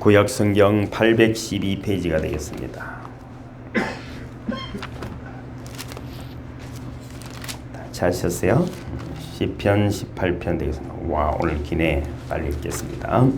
구약성경 812페이지가 되겠습니다. 찾으셨어요? 시편 18편 되겠습니다. 와, 오늘 기네. 빨리 읽겠습니다.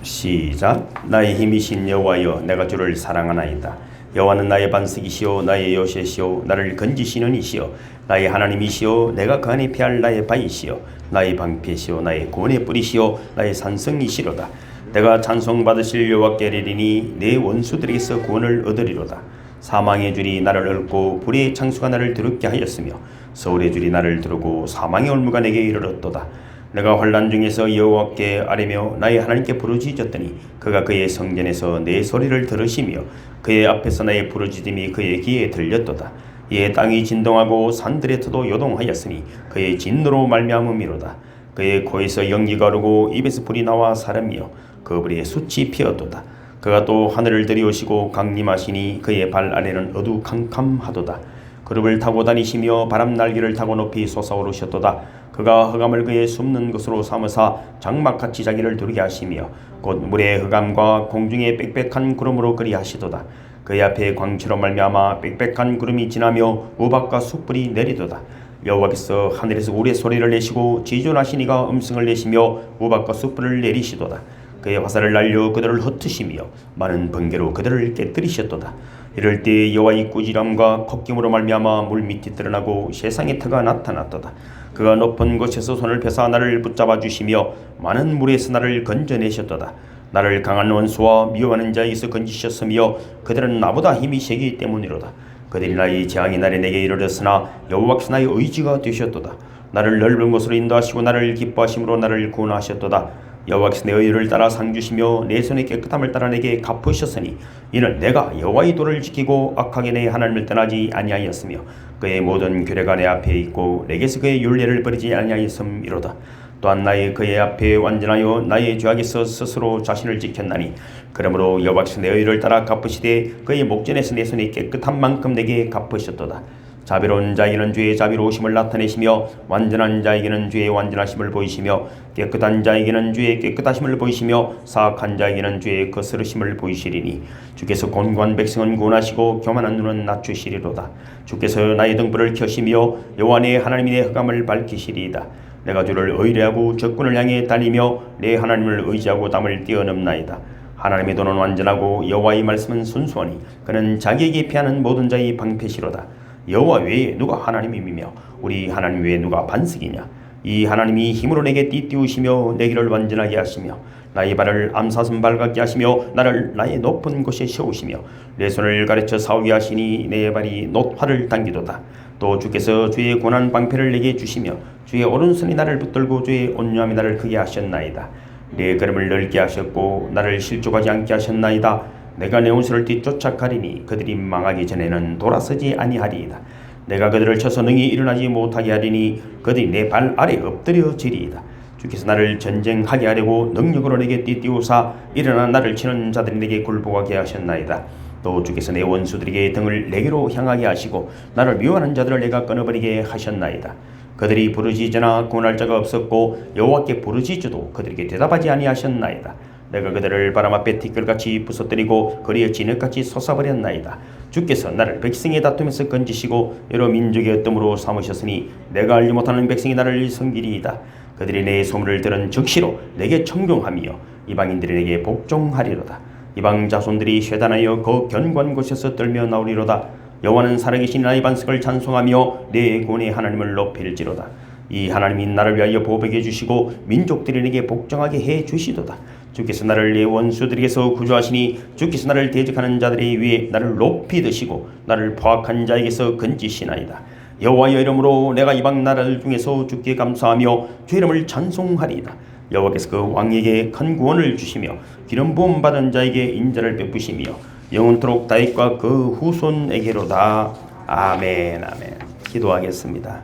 시작. 나의 힘이신 여호와여, 내가 주를 사랑하나이다. 여호와는 나의 반석이시오, 나의 요새시오, 나를 건지시는 이시오, 나의 하나님이시오, 내가 그 안에 피할 나의 바위시오, 나의 방패시오, 나의 구원의 뿌리시오, 나의 산성이시로다. 내가 찬송받으실 여호와께 이르리니 내 원수들에게서 구원을 얻으리로다. 사망의 줄이 나를 얽고 불의 창수가 나를 드럽게 하였으며 서울의 줄이 나를 두르고 사망의 올무가 내게 이르렀도다. 내가 환난 중에서 여호와께 아뢰며 나의 하나님께 부르짖었더니 그가 그의 성전에서 내 소리를 들으시며 그의 앞에서 나의 부르짖음이 그의 귀에 들렸도다. 이에 땅이 진동하고 산들의 터도 요동하였으니 그의 진노로 말미암음이로다. 그의 코에서 연기가 오르고 입에서 불이 나와 사람이여 그 불에 숯이 피었도다. 그가 또 하늘을 들이오시고 강림하시니 그의 발 아래는 어두캄캄하도다. 그룹을 타고 다니시며 바람 날개를 타고 높이 솟아오르셨도다. 그가 흑암을 그의 숨는 곳으로 삼으사 장막같이 자기를 두르게 하시며 곧 물의 흑암과 공중의 빽빽한 구름으로 그리하시도다. 그의 앞에 광채로 말미암아 빽빽한 구름이 지나며 우박과 숯불이 내리도다. 여호와께서 하늘에서 우리의 소리를 내시고 지존하신 이가 음성을 내시며 우박과 숯불을 내리시도다. 그의 화살을 날려 그들을 흩으시며 많은 번개로 그들을 깨뜨리셨도다. 이럴 때 여호와의 꾸지람과 콧김으로 말미암아 물밑이 드러나고 세상의 터가 나타났도다. 그가 높은 곳에서 손을 펴사 나를 붙잡아 주시며 많은 물에서 나를 건져내셨도다. 나를 강한 원수와 미워하는 자에게서 건지셨으며 그들은 나보다 힘이 세기 때문이로다. 그들이 나의 재앙의 날에 내게 이르렀으나 여호와께서 나의 의지가 되셨도다. 나를 넓은 곳으로 인도하시고 나를 기뻐하심으로 나를 구원하셨도다. 여호와께서 내 의를 따라 상 주시며 내 손의 깨끗함을 따라 내게 갚으셨으니 이는 내가 여호와의 도를 지키고 악하게 내 하나님을 떠나지 아니하였으며 그의 모든 규례가 내 앞에 있고 내게서 그의 율례를 버리지 아니하였음이로다. 또한 그의 앞에 완전하여 나의 죄악에서 스스로 자신을 지켰나니 그러므로 여호와께서 내 의를 따라 갚으시되 그의 목전에서 내 손이 깨끗한 만큼 내게 갚으셨도다. 자비로운 자에게는 주의 자비로우심을 나타내시며 완전한 자에게는 주의 완전하심을 보이시며 깨끗한 자에게는 주의 깨끗하심을 보이시며 사악한 자에게는 주의 거스르심을 보이시리니 주께서 곤고한 백성은 구원하시고 교만한 눈은 낮추시리로다. 주께서 나의 등불을 켜시며 여호와 내 하나님이 내 흑암을 밝히시리이다. 내가 주를 의뢰하고 적군을 향해 달리며 내 하나님을 의지하고 담을 뛰어넘나이다. 하나님의 도는 완전하고 여호와의 말씀은 순수하니 그는 자기에게 피하는 모든 자의 방패시로다. 여호와 외에 누가 하나님이며 우리 하나님 외에 누가 반석이냐. 이 하나님이 힘으로 내게 띠띠우시며 내 길을 완전하게 하시며 나의 발을 암사슴 발 같게 하시며 나를 나의 높은 곳에 세우시며 내 손을 가르쳐 싸우게 하시니 내 발이 놋화를 당기도다. 또 주께서 주의 고난 방패를 내게 주시며 주의 오른손이 나를 붙들고 주의 온유함이 나를 크게 하셨나이다. 내 걸음을 넓게 하셨고 나를 실족하지 않게 하셨나이다. 내가 내 원수를 뒤쫓아 가리니 그들이 망하기 전에는 돌아서지 아니하리이다. 내가 그들을 쳐서 능히 일어나지 못하게 하리니 그들이 내 발 아래 엎드려지리이다. 주께서 나를 전쟁하게 하려고 능력으로 내게 띠띠우사 일어나 나를 치는 자들이 내게 굴복하게 하셨나이다. 또 주께서 내 원수들에게 등을 내게로 향하게 하시고 나를 미워하는 자들을 내가 끊어버리게 하셨나이다. 그들이 부르짖으나 구원할 자가 없었고 여호와께 부르짖어도 그들에게 대답하지 아니하셨나이다. 내가 그들을 바람 앞에 티끌같이 부서뜨리고 거리에 진흙같이 솟아버렸나이다. 주께서 나를 백성의 다툼에서 건지시고 여러 민족의 어뜸으로 삼으셨으니 내가 알지 못하는 백성이 나를 섬기리이다. 그들이 내 소문을 들은 즉시로 내게 청종하며 이방인들이 내게 복종하리로다. 이방 자손들이 쇠단하여 그 견고한 곳에서 떨며 나오리로다. 여호와는 살아계신 나의 반석을 찬송하며 내 구원의 하나님을 높일지로다. 이 하나님이 나를 위하여 보복해 주시고 민족들이 내게 복종하게 해 주시도다. 주께서 나를 내 원수들에게서 구조하시니 주께서 나를 대적하는 자들의 위에 나를 높이 드시고 나를 포악한 자에게서 건지시나이다. 여호와의 이름으로 내가 이방 나라들 중에서 주께 감사하며 주 이름을 찬송하리이다. 여호와께서 그 왕에게 큰 구원을 주시며 기름 부음 받은 자에게 인자를 베푸시며 영원토록 다윗과 그 후손에게로다. 아멘. 아멘. 기도하겠습니다.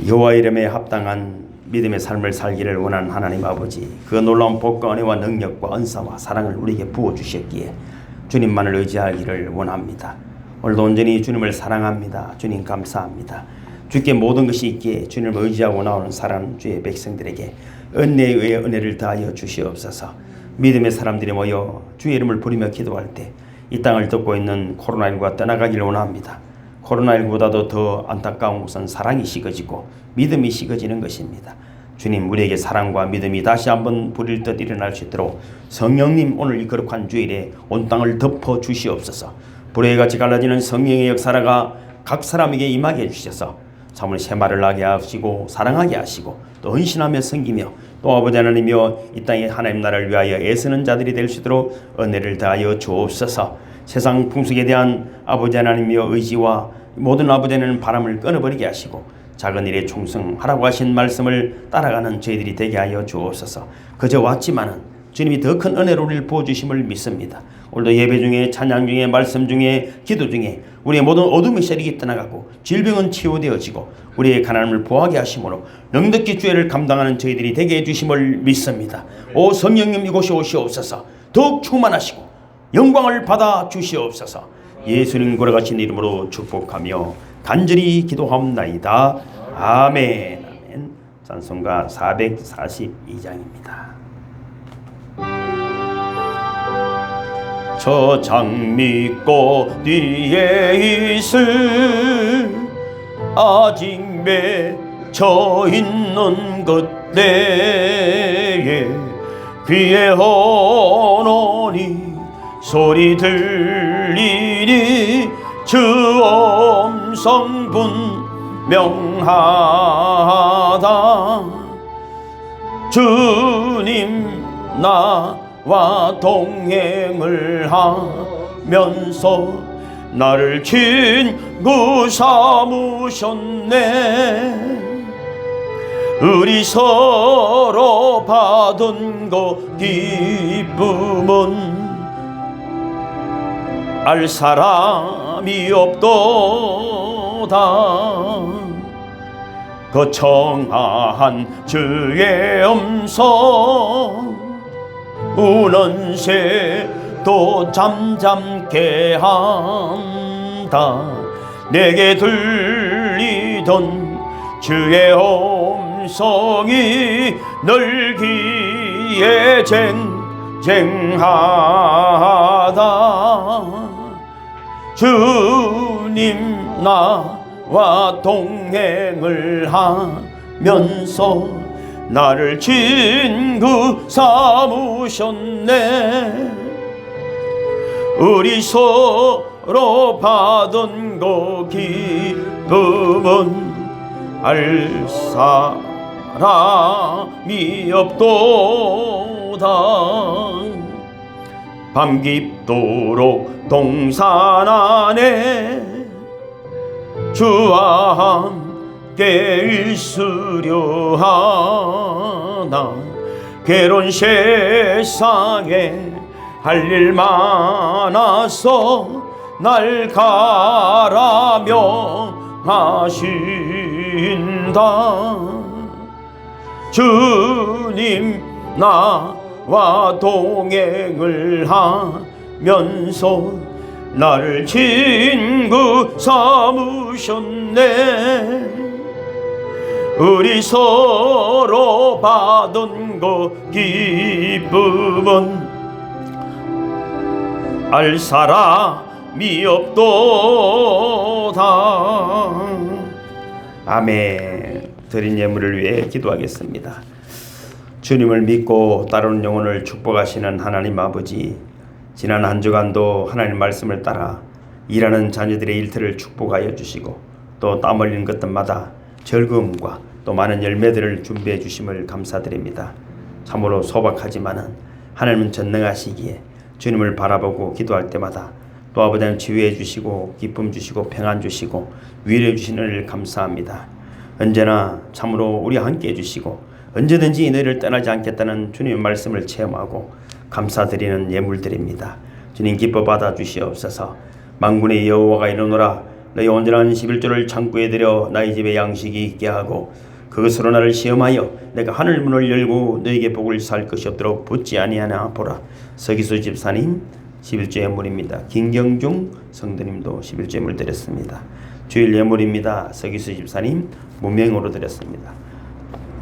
여호와의 이름에 합당한 믿음의 삶을 살기를 원하는 하나님 아버지, 그 놀라운 복과 은혜와 능력과 은사와 사랑을 우리에게 부어주셨기에 주님만을 의지하기를 원합니다. 오늘도 온전히 주님을 사랑합니다. 주님 감사합니다. 주께 모든 것이 있기에 주님을 의지하고 나오는 사랑하는 주의 백성들에게 은혜에 의해 은혜를 다하여 주시옵소서. 믿음의 사람들이 모여 주의 이름을 부르며 기도할 때 이 땅을 덮고 있는 코로나19가 떠나가기를 원합니다. 코로나19보다도 더 안타까운 것은 사랑이 식어지고 믿음이 식어지는 것입니다. 주님, 우리에게 사랑과 믿음이 다시 한번 불일 듯 일어날 수 있도록 성령님, 오늘 이 거룩한 주일에 온 땅을 덮어 주시옵소서. 불의 같이 갈라지는 성령의 역사가 각 사람에게 임하게 해주셔서 참으로 새말을 나게 하시고 사랑하게 하시고 또 헌신하며 섬기며 또 아버지 하나님이여 이 땅의 하나님 나라를 위하여 애쓰는 자들이 될 수 있도록 은혜를 다하여 주옵소서. 세상 풍속에 대한 아버지 하나님이여 의지와 모든 아버지 하나님 바람을 끊어버리게 하시고 작은 일에 충성하라고 하신 말씀을 따라가는 저희들이 되게 하여 주옵소서. 그저 왔지만은 주님이 더 큰 은혜로 우리를 부어주심을 믿습니다. 오늘도 예배 중에 찬양 중에 말씀 중에 기도 중에 우리의 모든 어둠의 세력이 떠나가고 질병은 치유되어지고 우리의 가난함을 보하게 하심으로 넉넉히 주의를 감당하는 저희들이 되게 해주심을 믿습니다. 오 성령님, 이곳에 오시옵소서. 더욱 충만하시고 영광을 받아 주시옵소서. 예수님 걸어가신 이름으로 축복하며 간절히 기도하옵나이다. 아멘. 찬송가 442장입니다. 저 장미꽃 뒤에 있을 아직 맺혀 있는 그때에 귀에 헌원이 소리 들리니 주 음성 분명하다. 주님 나와 동행을 하면서 나를 친구 삼으셨네. 우리 서로 받은 거 기쁨은 알 사람이 없도다. 거청한 주의 음성 우는 새도 잠잠케 한다. 내게 들리던 주의 음성이 널 귀에 쟁쟁하다. 주님 나와 동행을 하면서 나를 친구 삼으셨네. 우리 서로 받은 거 기쁨은 알 사람이 없도다. 밤 깊도록 동산 안에 주와 함께 있으려 하나. 괴로운 세상에 할 일 많아서 날 가라며 하신다. 주님 나와 동행을 하면서 나를 친구 삼으셨네. 우리 서로 받은 거 기쁨은 알 사람이 없도다. 아멘. 드린 예물을 위해 기도하겠습니다. 주님을 믿고 따르는 영혼을 축복하시는 하나님 아버지, 지난 한 주간도 하나님 말씀을 따라 일하는 자녀들의 일터를 축복하여 주시고 또 땀 흘리는 것들마다 즐거움과 또 많은 열매들을 준비해 주심을 감사드립니다. 참으로 소박하지만은 하나님은 전능하시기에 주님을 바라보고 기도할 때마다 또 아버지는 치유해 주시고 기쁨 주시고 평안 주시고 위로해 주시는 은혜를 감사합니다. 언제나 참으로 우리와 함께 해주시고 언제든지 이 너희를 떠나지 않겠다는 주님의 말씀을 체험하고 감사드리는 예물들입니다. 주님 기뻐 받아 주시옵소서. 만군의 여호와가 이르노라. 너희 온전한 11조를 창고에 들여 나의 집에 양식이 있게 하고 그것으로 나를 시험하여 내가 하늘 문을 열고 너에게 복을 살 것이 없도록 붙지 아니하나 보라. 서기수 집사님 11조 예물입니다. 김경중 성도님도 11조 예물 드렸습니다. 주일 예물입니다. 서기수 집사님 무명으로 드렸습니다.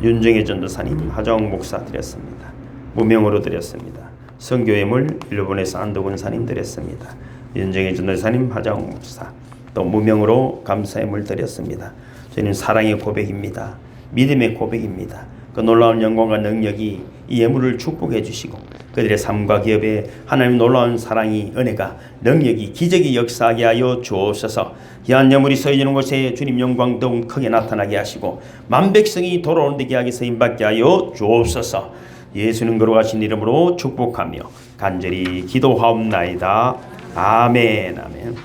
윤정혜 전도사님, 하정 목사 드렸습니다. 무명으로 드렸습니다. 선교회물 일본에서 안도근 사님 드렸습니다. 윤정혜 전도사님, 하정 목사 또 무명으로 감사의물 드렸습니다. 저희는 사랑의 고백입니다. 믿음의 고백입니다. 그 놀라운 영광과 능력이 이 예물을 축복해 주시고 그들의 삶과 기업에 하나님의 놀라운 사랑이, 은혜가, 능력이, 기적이 역사하게 하여 주옵소서. 귀한 예물이 서해지는 곳에 주님 영광 더욱 크게 나타나게 하시고 만백성이 돌아오는 데게 하게 서임받게 하여 주옵소서. 예수님 거룩하신 이름으로 축복하며 간절히 기도하옵나이다. 아멘. 아멘.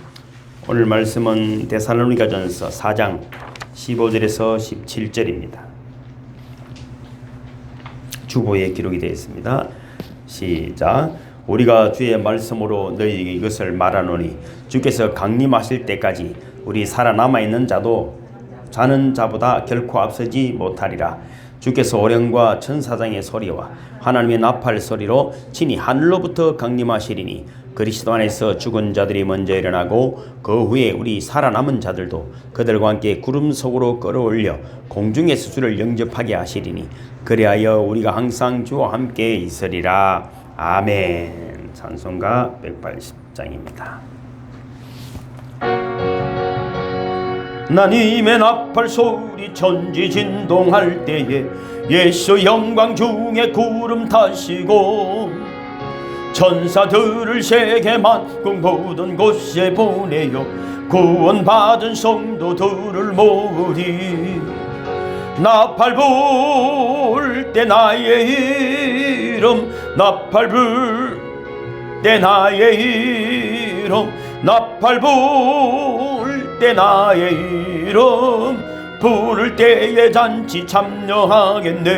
오늘 말씀은 데살로니가전서 4장 15절에서 17절입니다. 주보에 기록이 되어 있습니다. 시작. 우리가 주의 말씀으로 너희에게 이것을 말하노니 주께서 강림하실 때까지 우리 살아남아 있는 자도 자는 자보다 결코 앞서지 못하리라. 주께서 오령과 천사장의 소리와 하나님의 나팔 소리로 친히 하늘로부터 강림하시리니 그리스도 안에서 죽은 자들이 먼저 일어나고 그 후에 우리 살아남은 자들도 그들과 함께 구름 속으로 끌어올려 공중에서 주를 영접하게 하시리니 그리하여 우리가 항상 주와 함께 있으리라. 아멘. 찬송가 180장입니다. 하나님의 나팔 소리 천지 진동할 때에 예수 영광 중에 구름 타시고 천사들을 세계 만국 모든 곳에 보내어 구원받은 성도들을 모으리. 나팔 불 때 나의 이름, 나팔 불 때 나의 이름, 나팔 불 때 나의 이름, 부를 때에 잔치 참여하겠네.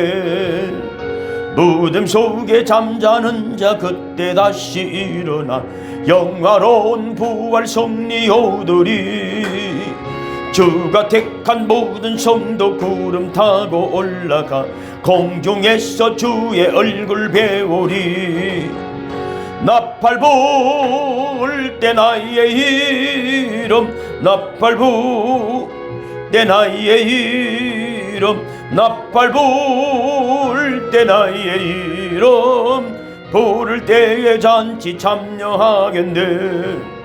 무덤 속에 잠자는 자 그때 다시 일어나 영화로운 부활 승리 오더리. 주가 택한 모든 성도 구름 타고 올라가 공중에서 주의 얼굴 배우리. 나팔 불 때 나의 이름, 나팔 불 때 나의 이름, 나팔 불 때 나의 이름, 부를 때에 잔치 참여하겠네.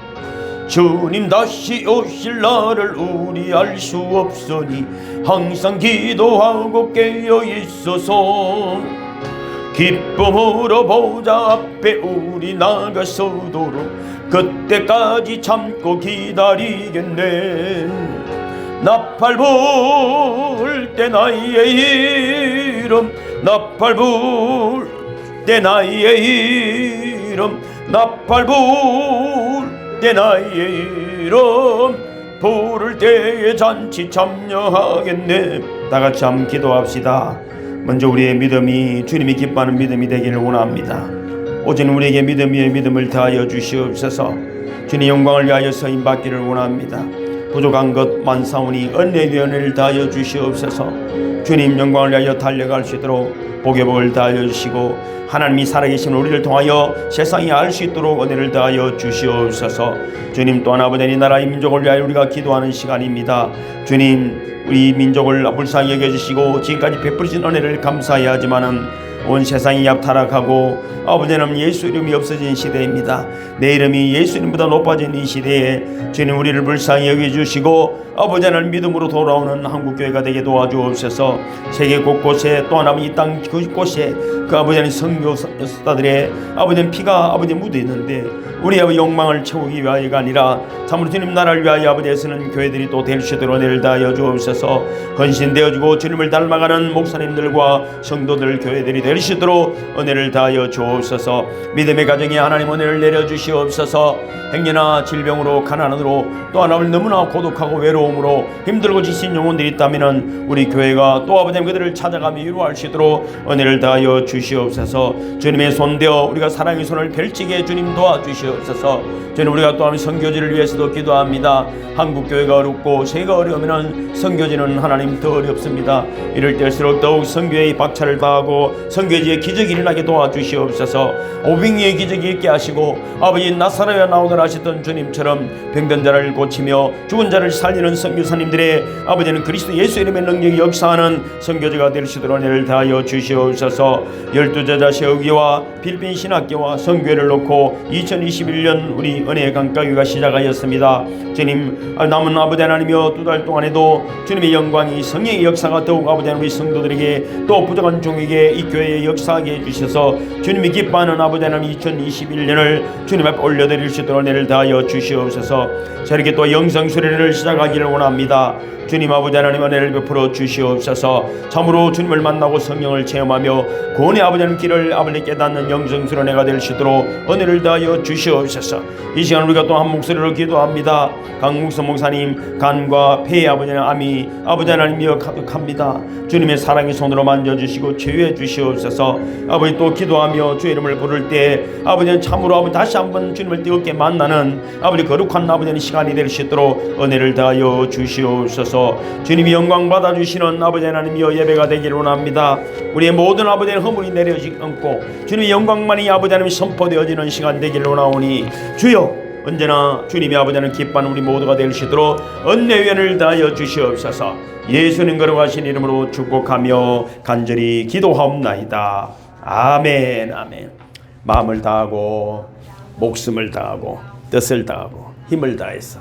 주님 다시 오실 날을 우리 알 수 없으니 항상 기도하고 깨어 있어서 기쁨으로 보좌 앞에 우리 나가서도록 그때까지 참고 기다리겠네. 나팔 불 때 나의 이름, 나팔 불 때 나의 이름, 나팔 불 때 나의 이름, 부를 때에 잔치 참여하겠네. 다같이 한번 기도합시다. 먼저 우리의 믿음이 주님이 기뻐하는 믿음이 되기를 원합니다. 오직 우리에게 믿음 위에 믿음을 더하여 주시옵소서. 주님 영광을 위하여 서임받기를 원합니다. 부족한 것 많사오니 은혜 위에 은혜를 더하여 주시옵소서. 주님 영광을 위하여 달려갈 수 있도록 복의 복을 더하여 주시고 하나님이 살아계신 우리를 통하여 세상이 알 수 있도록 은혜를 더하여 주시옵소서. 주님 또한 아버지 나라의 민족을 위하여 우리가 기도하는 시간입니다. 주님 우리 민족을 불쌍히 여겨주시고 지금까지 베풀으신 은혜를 감사해야 하지만은 온 세상이 약타락하고 아버지는 예수 이름이 없어진 시대입니다. 내 이름이 예수 이름보다 높아진 이 시대에 주님 우리를 불쌍히 여겨주시고 아버지는 믿음으로 돌아오는 한국교회가 되게 도와주옵소서. 세계 곳곳에 또한 아버지 땅 그곳에 그 아버지는 선교사들의 아버지는 피가 아버지 묻어 있는데 우리 아버지 욕망을 채우기 위하여가 아니라 참으로 주님 나라를 위하여 아버지 애쓰는 교회들이 또 될 수 있도록 은혜를 다하여 주옵소서. 헌신되어지고 주님을 닮아가는 목사님들과 성도들 교회들이 될 수 있도록 은혜를 다하여 주옵소서. 믿음의 가정에 하나님 은혜를 내려주시옵소서. 행여나 질병으로 가난으로 또 하나님 너무나 고독하고 외로움으로 힘들고 지친 영혼들이 있다면 우리 교회가 또 아버지 그들을 찾아가며 위로할 수 있도록 은혜를 다하여 주시옵소서. 주님의 손대어 우리가 사랑의 손을 펼치게 주님 도와주시옵소서. 주님 우리가 또한 선교지를 위해서도 기도합니다. 한국교회가 어렵고 세계가 어려우면 선교지는 하나님 더 어렵습니다. 이럴 때일수록 더욱 선교에 박차를 다하고 선교지에 기적이 일어나게 도와주시옵소서. 오병이의 기적이 있게 하시고 아버지 나사로에 나오더라 하셨던 주님처럼 병든 자를 고치며 죽은 자를 살리는 선교사님들의 아버지는 그리스도 예수 이름의 능력이 역사하는 선교지가 될 수 있도록 은혜를 다하여 주시옵소서. 12제자 세우기와 필리핀 신학교와 선교회를 놓고 2021년 우리 은혜의 강가교가 시작하였습니다. 주님, 남은 아버지 하나님이여 2달 동안에도 주님의 영광이 성령의 역사가 더욱 아버지 하나님 우리 성도들에게 또 부족한 종에게 이 교회에 역사하게 해주셔서 주님이 기뻐하는 아버지 하나님 2021년을 주님 앞에 올려드릴 수 있도록 은혜를 다하여 주시옵소서. 저렇게 또 영성 수련회를 시작하기를 원합니다. 주님 아버지 하나님 은혜를 베풀어 주시옵소서. 참으로 주님을 만나고 성령을 체험하며 구원의 아버지 하나님 길을 아버지 깨닫는 영성 수련회가 될 수 있도록 은혜를 다하여 주시옵소서. 이 시간 우리가 또 한 목소리로 기도합니다. 강묵선 목사님 간과 폐의 아버지 하나님 암이 아버지 하나님이여 가득합니다. 주님의 사랑의 손으로 만져주시고 치유해 주시옵소서. 아버지 또 기도하며 주의 이름을 부를 때 아버지는 참으로 아버지 다시 한번 주님을 뜨겁게 만나는 아버지 거룩한 아버지의 시간이 될 수 있도록 은혜를 다하여 주시옵소서. 주님이 영광 받아주시는 아버지 하나님이여 예배가 되기를 원합니다. 우리의 모든 아버지의 허물이 내려지지 않고 주님의 영광만이 아버지 하나님이 선포되어지는 시간 되기를 원하오니 주여 언제나 주님이 아버지 하나님 기뻐하는 우리 모두가 될 수 있도록 은혜위원을 다하여 주시옵소서. 예수님 거룩하신 이름으로 축복하며 간절히 기도하옵나이다. 아멘. 아멘. 마음을 다하고 목숨을 다하고 뜻을 다하고 힘을 다해서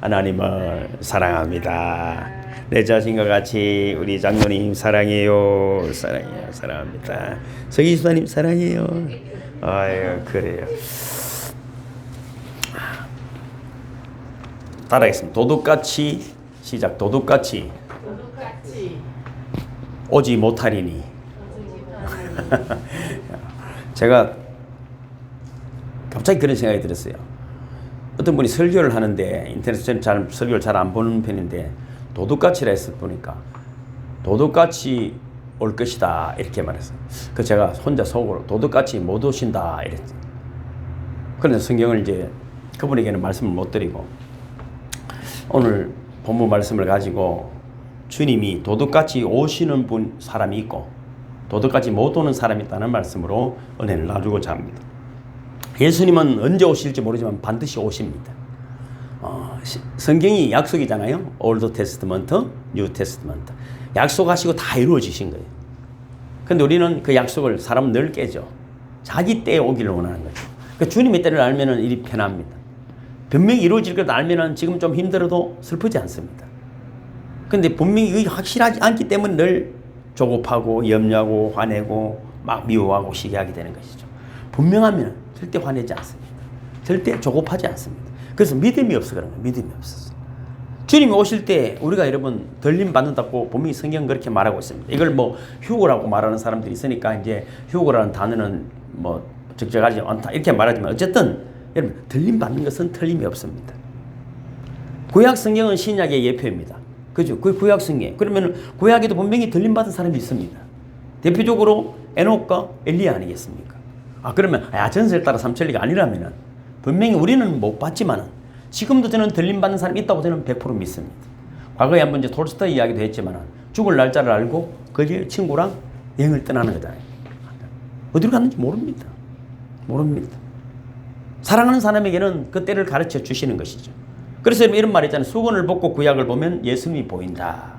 하나님을 사랑합니다. 내 자신과 같이 우리 장로님 사랑해요. 사랑해요. 사랑합니다. 서기수사님 사랑해요. 아유 그래요. 따라하겠습니다. 도둑같이 시작. 도둑같이 오지 못하리니. 제가 갑자기 그런 생각이 들었어요. 어떤 분이 설교를 하는데 인터넷에 설교를 잘 안 보는 편인데 도둑같이라 해서 보니까 도둑같이 올 것이다 이렇게 말했어요. 그 제가 혼자 속으로 도둑같이 못 오신다 이랬어요. 그런데 성경을 이제 그분에게는 말씀을 못 드리고 오늘 본문 말씀을 가지고 주님이 도둑같이 오시는 사람이 있고 도둑같이 못 오는 사람이 있다는 말씀으로 은혜를 나누고자 합니다. 예수님은 언제 오실지 모르지만 반드시 오십니다. 성경이 약속이잖아요. 올드 테스트먼트, 뉴 테스트먼트. 약속하시고 다 이루어지신 거예요. 근데 우리는 그 약속을 사람은 늘 깨죠. 자기 때에 오기를 원하는 거죠. 그러니까 주님의 때를 알면 일이 편합니다. 분명히 이루어질 것 알면 지금 좀 힘들어도 슬프지 않습니다. 근데 분명히 확실하지 않기 때문에 늘 조급하고 염려하고 화내고 막 미워하고 시기하게 되는 것이죠. 분명하면 절대 화내지 않습니다. 절대 조급하지 않습니다. 그래서 믿음이 없어 그런 거예요. 믿음이 없었어. 주님이 오실 때 우리가 여러분 들림 받는다고 분명히 성경은 그렇게 말하고 있습니다. 이걸 뭐 휴거라고 말하는 사람들이 있으니까 이제 휴거라는 단어는 뭐 적절하지 않다 이렇게 말하지만 어쨌든 여러분 들림 받는 것은 틀림이 없습니다. 구약 성경은 신약의 예표입니다. 그죠? 그 구약 성경. 그러면 구약에도 분명히 들림 받은 사람이 있습니다. 대표적으로 에녹과 엘리야 아니겠습니까? 그러면 전설에 따라 삼천리가 아니라면은 분명히 우리는 못 봤지만은 지금도 저는 들림 받는 사람이 있다고 저는 100% 믿습니다. 과거에 한번 이제 톨스토이 이야기도 했지만은 죽을 날짜를 알고 그 친구랑 여행을 떠나는 거잖아요. 어디로 갔는지 모릅니다. 모릅니다. 사랑하는 사람에게는 그 때를 가르쳐 주시는 것이죠. 그래서 이런 말 있잖아요. 수건을 벗고 구약을 보면 예수님이 보인다.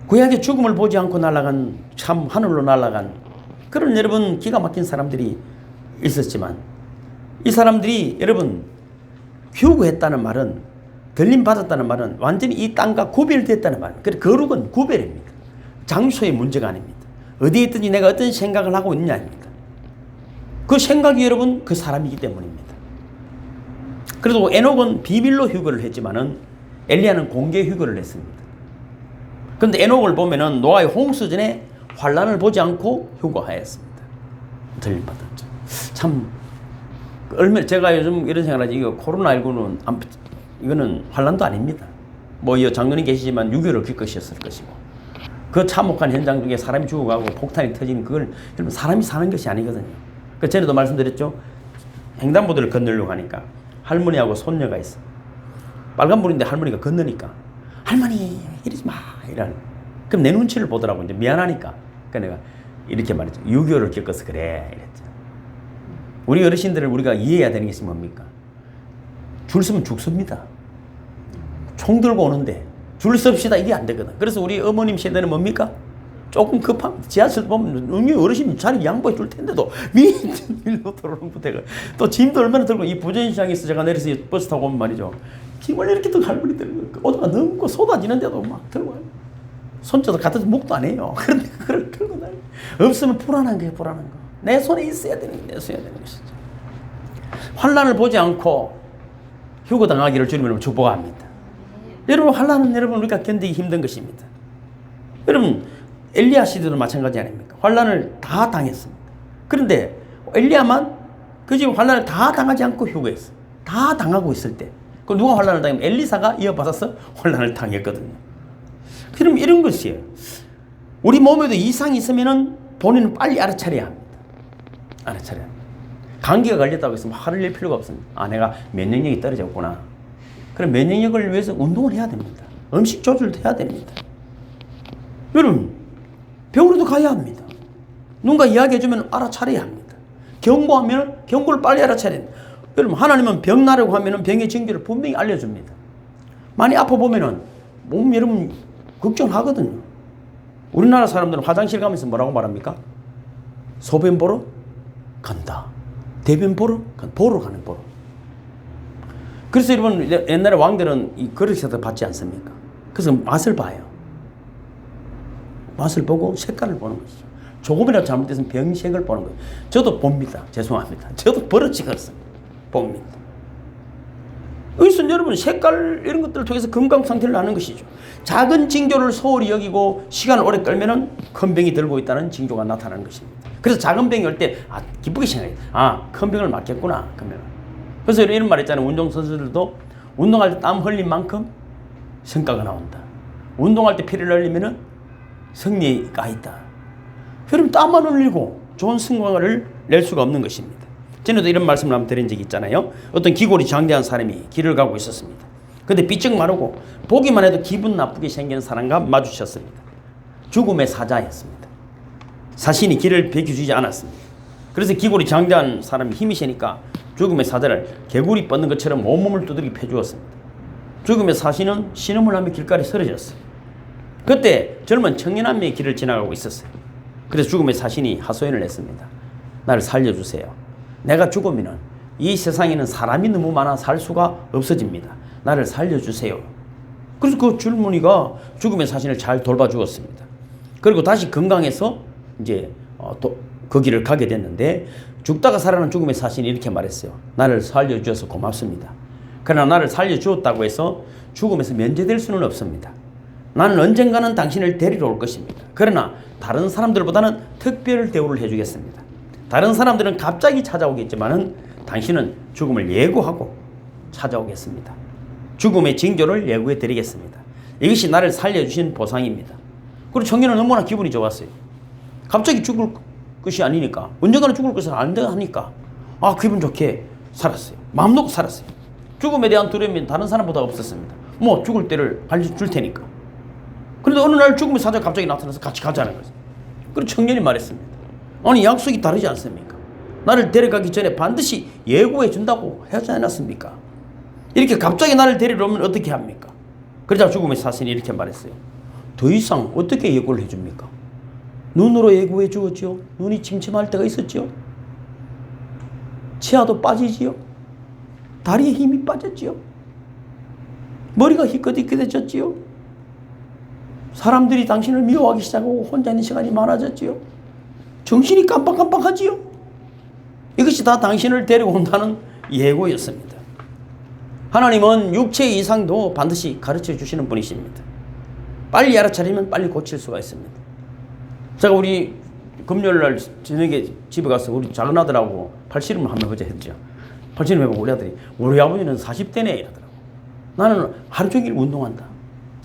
구약의 죽음을 보지 않고 날아간 참 하늘로 날아간 그런 여러분 기가 막힌 사람들이 있었지만 이 사람들이 여러분 휴거했다는 말은 들림 받았다는 말은 완전히 이 땅과 구별됐다는 말입니다. 그래서 거룩은 구별입니다. 장소의 문제가 아닙니다. 어디에 있든지 내가 어떤 생각을 하고 있느냐입니다. 그 생각이 여러분 그 사람이기 때문입니다. 그래도 에녹은 비밀로 휴거를 했지만은 엘리야는 공개 휴거를 했습니다. 그런데 에녹을 보면은 노아의 홍수 전에 환란을 보지 않고 휴거하였습니다. 들림 받았죠. 참 얼마 제가 요즘 이런 생각을 하지 이거 코로나19는 이거는 환란도 아닙니다. 뭐 이 장로님 계시지만 6.25를 겪으셨을 것이고 그 참혹한 현장 중에 사람이 죽어가고 폭탄이 터지는 그걸 여러분 사람이 사는 것이 아니거든요. 그 전에도 말씀드렸죠. 횡단보도를 건너려고 하니까 할머니하고 손녀가 있어. 빨간불인데 할머니가 건너니까 할머니 이러지 마 이런. 그럼 내 눈치를 보더라고 이제 미안하니까. 그 내가 이렇게 말했죠. 6.25를 겪어서 그래 이랬죠. 우리 어르신들을 우리가 이해해야 되는 것이 뭡니까? 줄 서면 죽습니다. 총 들고 오는데 줄 섭시다 이게 안 되거든. 그래서 우리 어머님 세대는 뭡니까? 조금 급한 지하철 보면 우리 어르신 자리 양보해 줄 텐데도 밀로 도로롱부터가 또 짐도 얼마나 들고 이 부전시장에서 제가 내려서 버스 타고 오면 말이죠. 짐을 이렇게 또 할머니 들고 오다가 넘고 쏟아지는데도 막 들고 와요. 손자도 갖다 줘 목도 안 해요. 그런데 그걸 들고 다니 없으면 불안한 거예요. 불안한 거. 내 손에 있어야 되는 게 내 손에 되는 것이죠. 환난을 보지 않고 휴거당하기를 주님으로 축복합니다. 여러분 환난은 여러분 우리가 견디기 힘든 것입니다. 여러분 엘리야 시대도 마찬가지 아닙니까? 환난을 다 당했습니다. 그런데 엘리야만 그 집 환난을 다 당하지 않고 휴거했어요. 다 당하고 있을 때. 그 누가 환난을 당하면 엘리사가 이어받아서 환난을 당했거든요. 그럼 이런 것이에요. 우리 몸에도 이상이 있으면은 본인은 빨리 알아차려야 합니다. 알아차려야 합니다. 감기가 걸렸다고 해서 화를 낼 필요가 없습니다. 아, 내가 면역력이 떨어졌구나. 그럼 면역력을 위해서 운동을 해야 됩니다. 음식 조절도 해야 됩니다. 여러분, 병원에도 가야 합니다. 누군가 이야기해주면 알아차려야 합니다. 경고하면 경고를 빨리 알아차려야 합니다. 여러분, 하나님은 병 나라고 하면 병의 징조를 분명히 알려줍니다. 많이 아파 보면은 몸 여러분 걱정하거든요. 우리나라 사람들은 화장실 가면서 뭐라고 말합니까? 소변 보러 간다. 대변 보러 가는 보러. 그래서 여러분 옛날에 왕들은 이 그릇에서 받지 않습니까? 그래서 맛을 봐요. 맛을 보고 색깔을 보는 것이죠. 조금이라도 잘못됐으면 병색을 보는 거예요. 저도 봅니다. 죄송합니다. 저도 버릇이 그렇습니다. 봅니다. 여기서 여러분 색깔 이런 것들을 통해서 건강 상태를 아는 것이죠. 작은 징조를 소홀히 여기고 시간을 오래 끌면은 큰 병이 들고 있다는 징조가 나타나는 것입니다. 그래서 작은 병이 올 때 기쁘게 생각해요. 큰 병을 맞겠구나. 그러면. 그래서 이런 말 있잖아요. 운동선수들도 운동할 때 땀 흘린 만큼 성과가 나온다. 운동할 때 피를 흘리면은 승리가 있다. 여러분 땀만 흘리고 좋은 성과를 낼 수가 없는 것입니다. 전에도 이런 말씀을 한번 드린 적이 있잖아요. 어떤 기골이 장대한 사람이 길을 가고 있었습니다. 근데 삐쩍 마르고 보기만 해도 기분 나쁘게 생기는 사람과 마주쳤습니다. 죽음의 사자였습니다. 사신이 길을 비켜주지 않았습니다. 그래서 기골이 장대한 사람이 힘이 세니까 죽음의 사자를 개구리 뻗는 것처럼 온몸을 두드리게 패주었습니다. 죽음의 사신은 신음을 하며 길가에 쓰러졌어요. 그때 젊은 청년 한 명이 길을 지나가고 있었어요. 그래서 죽음의 사신이 하소연을 했습니다. 나를 살려주세요. 내가 죽으면 이 세상에는 사람이 너무 많아 살 수가 없어집니다. 나를 살려주세요. 그래서 그 젊은이가 죽음의 사신을 잘 돌봐주었습니다. 그리고 다시 건강해서 이제 그 길을 가게 됐는데 죽다가 살아난 죽음의 사신이 이렇게 말했어요. 나를 살려주셔서 고맙습니다. 그러나 나를 살려주었다고 해서 죽음에서 면제될 수는 없습니다. 나는 언젠가는 당신을 데리러 올 것입니다. 그러나 다른 사람들보다는 특별 대우를 해주겠습니다. 다른 사람들은 갑자기 찾아오겠지만은 당신은 죽음을 예고하고 찾아오겠습니다. 죽음의 징조를 예고해 드리겠습니다. 이것이 나를 살려주신 보상입니다. 그리고 청년은 너무나 기분이 좋았어요. 갑자기 죽을 것이 아니니까, 언젠가는 죽을 것을 안다 하니까 기분 좋게 살았어요. 마음 놓고 살았어요. 죽음에 대한 두려움이 다른 사람보다 없었습니다. 뭐 죽을 때를 알려줄 테니까. 그런데 어느 날 죽음의 사자가 갑자기 나타나서 같이 가자는 거예요. 그리고 청년이 말했습니다. 아니 약속이 다르지 않습니까? 나를 데려가기 전에 반드시 예고해 준다고 하지 않았습니까? 이렇게 갑자기 나를 데리러 오면 어떻게 합니까? 그러자 죽음의 사신이 이렇게 말했어요. 더 이상 어떻게 예고를 해줍니까? 눈으로 예고해 주었지요. 눈이 침침할 때가 있었지요. 치아도 빠지지요. 다리에 힘이 빠졌지요. 머리가 희끗희끗해졌지요. 사람들이 당신을 미워하기 시작하고 혼자 있는 시간이 많아졌지요. 정신이 깜빡깜빡하지요. 이것이 다 당신을 데리고 온다는 예고였습니다. 하나님은 육체 이상도 반드시 가르쳐 주시는 분이십니다. 빨리 알아차리면 빨리 고칠 수가 있습니다. 제가 우리 금요일날 저녁에 집에 가서 우리 작은 아들하고 팔씨름을 한번 해보자 했죠. 팔씨름 해보고 우리 아들이 우리 아버지는 40대네 이러더라고. 나는 하루 종일 운동한다.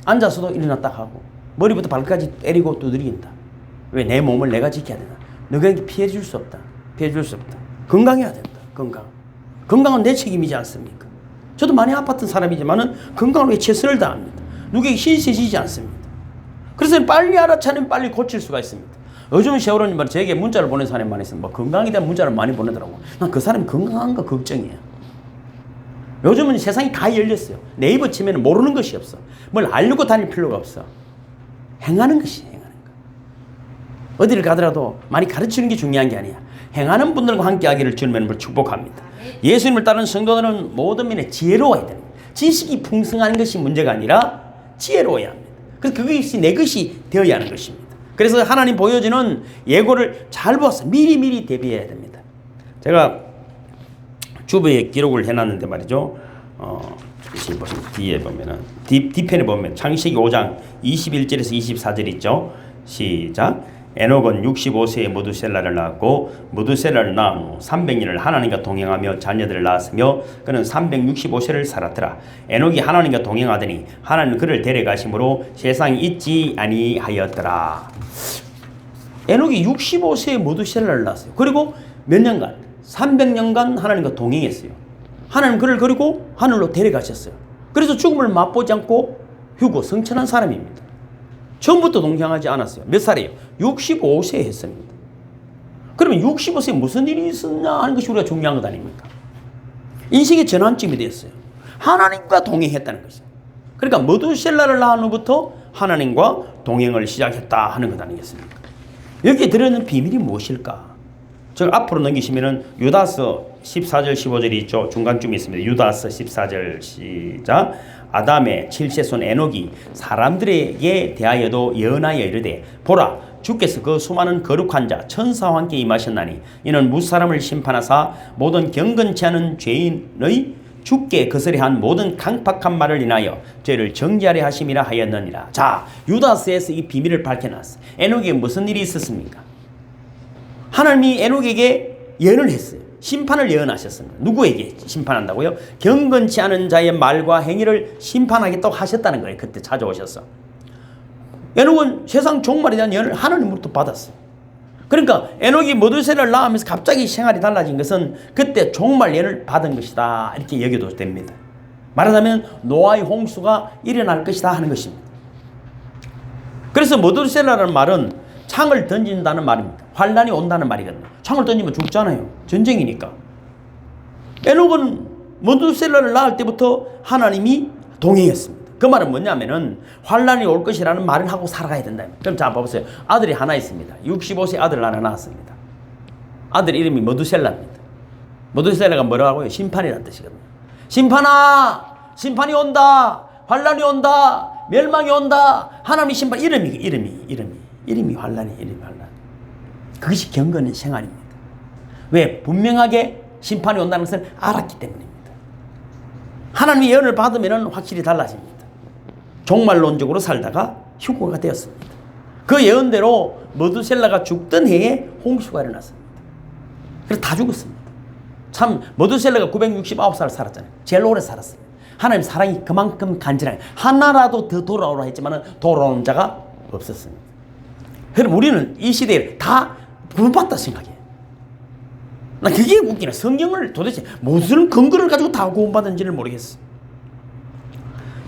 앉아서도 일어나 딱 하고 머리부터 발까지 때리고 두드린다. 왜? 내 몸을 내가 지켜야 된다. 너에게 피해 줄 수 없다. 피해 줄 수 없다. 건강해야 된다. 건강은 내 책임이지 않습니까? 저도 많이 아팠던 사람이지만은 건강을 위해 최선을 다합니다. 누구에게 신세지지 않습니다. 그래서 빨리 알아차리면 빨리 고칠 수가 있습니다. 요즘 세월은 뭐 저에게 문자를 보낸 사람이 많이 있어요. 뭐 건강에 대한 문자를 많이 보내더라고. 난 그 사람이 건강한가 걱정이에요. 요즘은 세상이 다 열렸어요. 네이버 치면 모르는 것이 없어. 뭘 알고 다닐 필요가 없어. 행하는 것이 행하는 거. 어디를 가더라도 많이 가르치는 게 중요한 게 아니야. 행하는 분들과 함께 하기를 주님을 축복합니다. 예수님을 따르는 성도들은 모든 면에 지혜로워야 되는 거예요. 지식이 풍성한 것이 문제가 아니라 지혜로워야 합니다. 그래서 그것이 내 것이 되어야 하는 것입니다. 그래서 하나님 보여주는 예고를 잘 보아서 미리미리 대비해야 됩니다. 제가 주부에 기록을 해놨는데 말이죠. 뒤에 보면은 뒤편에 보면 창세기 5장 21절에서 24절 있죠. 시작. 에녹은 65세에 무두셀라를 낳았고 무두셀라를 낳은 후 300년을 하나님과 동행하며 자녀들을 낳았으며 그는 365세를 살았더라. 에녹이 하나님과 동행하더니 하나님은 그를 데려가심으로 세상이 있지 아니하였더라. 에녹이 65세에 무두셀라를 낳았어요. 그리고 몇 년간? 300년간 하나님과 동행했어요. 하나님 그를 그리고 하늘로 데려가셨어요. 그래서 죽음을 맛보지 않고 휴고 성천한 사람입니다. 처음부터 동행하지 않았어요. 몇 살이에요? 65세에 했습니다. 그러면 65세에 무슨 일이 있었냐 하는 것이 우리가 중요한 것 아닙니까? 인생의 전환점이 되었어요. 하나님과 동행했다는 것이죠. 그러니까 무두셀라를 낳은 후부터 하나님과 동행을 시작했다 하는 것 아니겠습니까? 여기에 들어있는 비밀이 무엇일까? 저 앞으로 넘기시면은 유다서 14절 15절이 있죠. 중간쯤에 있습니다. 유다서 14절 시작. 아담의 7세손 에녹이 사람들에게 대하여도 예언하여 이르되 보라 주께서 그 수많은 거룩한 자 천사와 함께 임하셨나니 이는 무사람을 심판하사 모든 경건치 않은 죄인의 주께 거스레한 모든 강팍한 말을 인하여 죄를 정죄하려 하심이라 하였느니라. 자, 유다서에서 이 비밀을 밝혀놨어. 에녹에게 무슨 일이 있었습니까? 하나님이 에녹에게 예언을 했어요. 심판을 예언하셨습니다. 누구에게 심판한다고요? 경건치 않은 자의 말과 행위를 심판하겠다고 하셨다는 거예요. 그때 찾아오셔서. 에녹은 세상 종말에 대한 예언을 하나님으로부터 받았어요. 그러니까 에녹이 무두셀라를 낳으면서 갑자기 생활이 달라진 것은 그때 종말 예언을 받은 것이다 이렇게 여겨도 됩니다. 말하자면 노아의 홍수가 일어날 것이다 하는 것입니다. 그래서 무두셀라라는 말은 창을 던진다는 말입니다. 환란이 온다는 말이거든요. 창을 던지면 죽잖아요. 전쟁이니까. 에녹은 무두셀라를 낳을 때부터 하나님이 동행했습니다. 그 말은 뭐냐면은 환란이 올 것이라는 말을 하고 살아가야 된다. 그럼 자 봐보세요. 아들이 하나 있습니다. 65세 아들을 하나 낳았습니다. 아들 이름이 무두셀라입니다. 무두셀라가 뭐라고 하고요? 심판이라는 뜻이거든요. 심판아! 심판이 온다! 환란이 온다! 멸망이 온다! 하나님의 심판 이름이 환란이 환란. 그것이 경건한 생활입니다. 왜? 분명하게 심판이 온다는 것을 알았기 때문입니다. 하나님의 예언을 받으면 확실히 달라집니다. 종말론적으로 살다가 휴거가 되었습니다. 그 예언대로 무두셀라가 죽던 해에 홍수가 일어났습니다. 그래서 다 죽었습니다. 참 무두셀라가 969살 살았잖아요. 제일 오래 살았습니다. 하나님 사랑이 그만큼 간절하게 하나라도 더 돌아오라 했지만 돌아오는 자가 없었습니다. 그럼 우리는 이 시대에 다 구원받다 생각해. 나 그게 웃기네. 성경을 도대체 무슨 근거를 가지고 다 구원받은지를 모르겠어.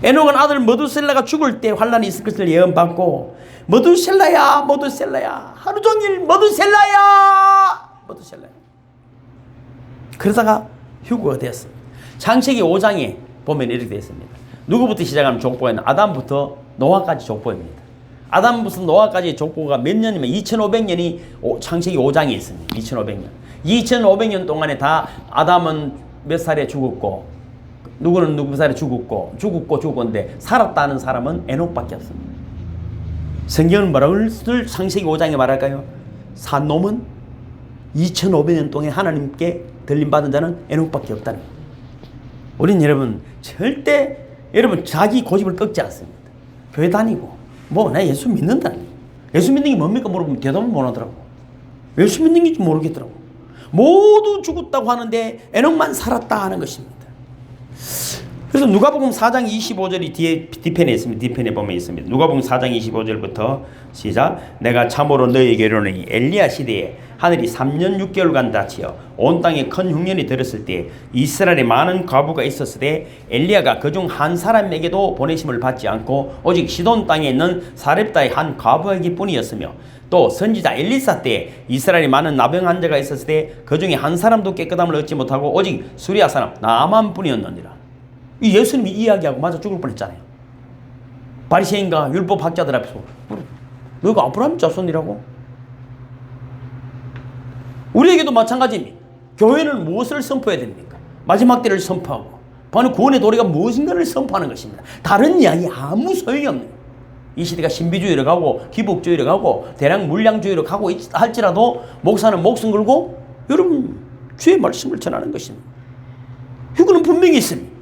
에녹은 아들 무두셀라가 죽을 때 환란이 있을 것을 예언받고 무두셀라야 무두셀라야 하루 종일 무두셀라야 그러다가 휴거가 되었습니다. 창세기 5장에 보면 이렇게 되어 있습니다. 누구부터 시작하면 족보에는 아담부터 노아까지 족보입니다. 아담부터 노아까지 족보가 몇 년이면 2500년이 창세기 5장에 있습니다. 2500년. 2500년 동안에 다 아담은 몇 살에 죽었고 누구는 누구 살에 죽었는데 살았다는 사람은 에녹밖에 없습니다. 성경은 뭐라고 창세기 5장에 말할까요? 산 놈은 2500년 동안 하나님께 들림받은 자는 에녹밖에 없다는 거예요. 우린 여러분 절대 여러분 자기 고집을 꺾지 않습니다. 교회 다니고 나 예수 믿는다는 거예요. 예수 믿는 게 뭡니까 물어보면 대답을 못 하더라고. 예수 믿는 게 모르겠더라고. 모두 죽었다고 하는데 에녹만 살았다 하는 것입니다. 그래서 누가복음 4장 25절이 뒤편에 있습니다. 뒤편에 보면 있습니다. 누가복음 4장 25절부터 시작. 내가 참으로 너희에게 이르노니 엘리야 시대에 하늘이 3년 6개월간 닫히어 온 땅에 큰 흉년이 들었을 때 이스라엘에 많은 과부가 있었을 때 엘리야가 그중 한 사람에게도 보내심을 받지 않고 오직 시돈 땅에 있는 사렙다의 한 과부에게 뿐이었으며 또 선지자 엘리사 때 이스라엘에 많은 나병 환자가 있었을 때 그중에 한 사람도 깨끗함을 얻지 못하고 오직 수리아 사람 나만 뿐이었느니라. 이 예수님이 이야기하고 맞아 죽을 뻔했잖아요. 바리새인과 율법 학자들 앞에서 너가 아브라함 자손이라고? 우리에게도 마찬가지입니다. 교회는 무엇을 선포해야 됩니까? 마지막 때를 선포하고 바로 구원의 도리가 무엇인가를 선포하는 것입니다. 다른 이야기 아무 소용이 없는 거예요. 이 시대가 신비주의로 가고 기복주의로 가고 대량 물량주의로 가고 할지라도 목사는 목숨 걸고 여러분 주의 말씀을 전하는 것입니다. 휴거는 분명히 있습니다.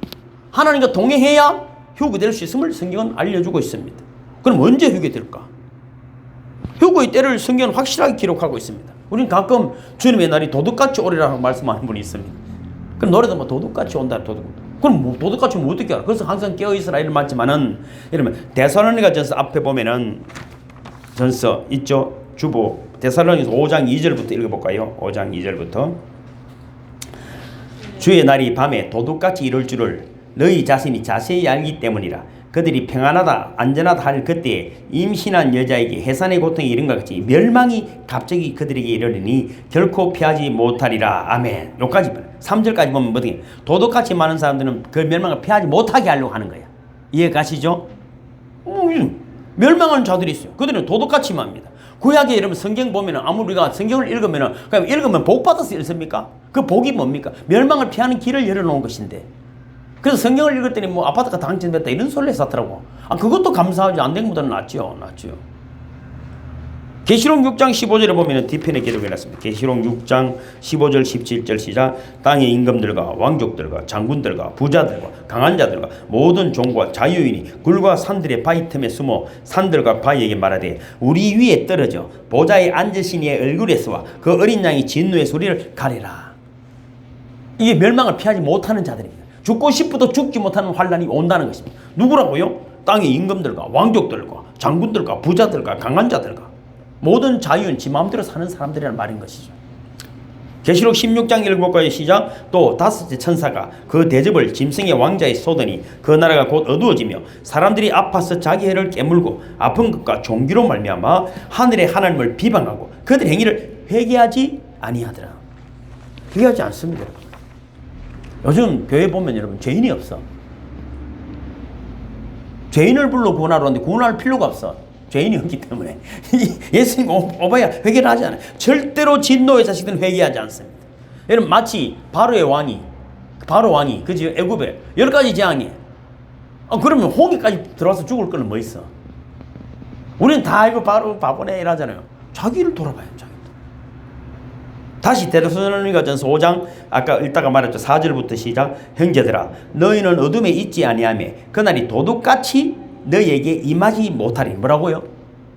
하나님과 동행해야 휴거될 수 있음을 성경은 알려주고 있습니다. 그럼 언제 휴거될까? 휴거의 때를 성경은 확실하게 기록하고 있습니다. 우리는 가끔 주님의 날이 도둑같이 오리라고 말씀하는 분이 있습니다. 그럼 노래도 뭐 도둑같이 온다. 그럼 뭐 도둑같이 오면 어떻게 알아? 그래서 항상 깨어있으라 이런 말지만은 여러분 데살로니가 전서 앞에 보면은 전서 있죠. 주보 데살로니가서 5장 2절부터 읽어볼까요? 5장 2절부터 주의 날이 밤에 도둑같이 이룰 줄을 너희 자신이 자세히 알기 때문이라. 그들이 평안하다 안전하다 할 그때에 임신한 여자에게 해산의 고통이 이른것 같이 멸망이 갑자기 그들에게 이르리니 결코 피하지 못하리라. 아멘. 여기까지 3절까지 보면 뭐든지 도둑같이 많은 사람들은 그 멸망을 피하지 못하게 하려고 하는 거야. 이해가 가시죠? 멸망하는 자들이 있어요. 그들은 도둑같이 맙니다. 구약에 여러분 성경 보면은 아무리 우리가 성경을 읽으면은 그냥 읽으면 복 받아서 읽습니까? 그 복이 뭡니까? 멸망을 피하는 길을 열어놓은 것인데. 그래서 성경을 읽을 때는 뭐 아파트가 당첨됐다 이런 소리를 했었더라고. 그것도 감사하지 안 된 것보다는 낫죠. 계시록 6장 15절에 보면 뒤편에 기록해 놨습니다. 계시록 6장 15절 17절 시작. 땅의 임금들과 왕족들과 장군들과 부자들과 강한 자들과 모든 종과 자유인이 굴과 산들의 바위 틈에 숨어 산들과 바위에게 말하되 우리 위에 떨어져 보좌에 앉으신 이의 얼굴에서와 그 어린 양이 진노의 소리를 가리라. 이게 멸망을 피하지 못하는 자들입니다. 죽고 싶어도 죽지 못하는 환란이 온다는 것입니다. 누구라고요? 땅의 임금들과 왕족들과 장군들과 부자들과 강한 자들과 모든 자유인 지 마음대로 사는 사람들이라는 말인 것이죠. 계시록 16장 읽어볼까요? 시작. 또 다섯째 천사가 그 대접을 짐승의 왕자에 쏟으니 그 나라가 곧 어두워지며 사람들이 아파서 자기 해를 깨물고 아픈 것과 종기로 말미암아 하늘의 하나님을 비방하고 그들 행위를 회개하지 아니하더라. 회개하지 않습니다. 요즘 교회 보면 여러분 죄인이 없어. 죄인을 불러 구원하러 왔는데 구원할 필요가 없어. 죄인이 없기 때문에 예수님 오봐야 회개를 하지 않아요. 절대로 진노의 자식들은 회개하지 않습니다. 여러분 마치 바로 왕이 그지 애굽에 10가지 재앙에 그러면 홍해까지 들어와서 죽을 거는 뭐 있어? 우리는 다 알고 바로 바보네 이러잖아요. 자기를 돌아봐요. 다시 데살로니가전서 5장 아까 읽다가 말했죠. 4절부터 시작. 형제들아 너희는 어둠에 있지 아니하며 그날이 도둑같이 너희에게 임하지 못하리. 뭐라고요?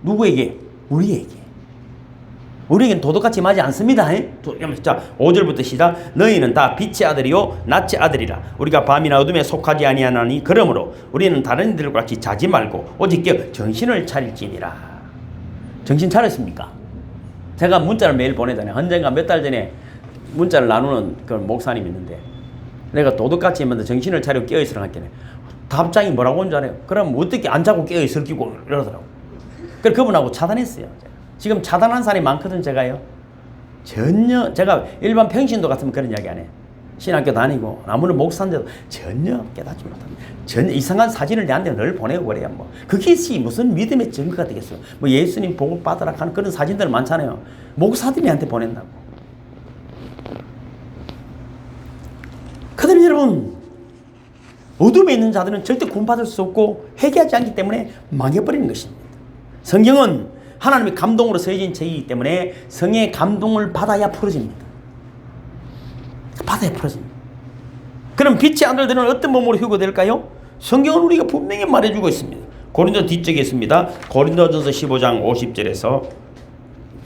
누구에게? 우리에겐 도둑같이 임하지 않습니다. 자 5절부터 시작. 너희는 다 빛의 아들이요 낮의 아들이라. 우리가 밤이나 어둠에 속하지 아니하나니 그러므로 우리는 다른 이들과 같이 자지 말고 오직 정신을 차릴지니라. 정신 차렸습니까? 제가 문자를 매일 보내잖아요. 언젠가 몇 달 전에 문자를 나누는 그런 목사님이 있는데 내가 도둑같이 했는데 정신을 차리고 깨어있으라 했더니 답장이 뭐라고 온 줄 알아요? 그럼 어떻게 안 자고 깨어있을 끼고 이러더라고. 그래서 그분하고 차단했어요. 지금 차단한 사람이 많거든. 제가요. 전혀 제가 일반 평신도 같으면 그런 이야기 안 해요. 신학교 다니고 아무리 목사인데도 전혀 깨닫지 못합니다. 전혀 이상한 사진을 내한테 늘 보내고 그래요. 뭐 그것이 무슨 믿음의 증거가 되겠어요? 뭐 예수님 복을 받으라 하는 그런 사진들 많잖아요. 목사들이 한테 보낸다고. 그들 여러분 어둠에 있는 자들은 절대 구원받을 수 없고 회개하지 않기 때문에 망해버리는 것입니다. 성경은 하나님의 감동으로 쓰여진 책이기 때문에 성의 감동을 받아야 풀어집니다. 바다에 풀어집니다. 그럼 빛의 아들들은 어떤 몸으로 휴거될까요? 성경은 우리가 분명히 말해주고 있습니다. 고린도 뒤쪽에 있습니다. 고린도전서 15장 50절에서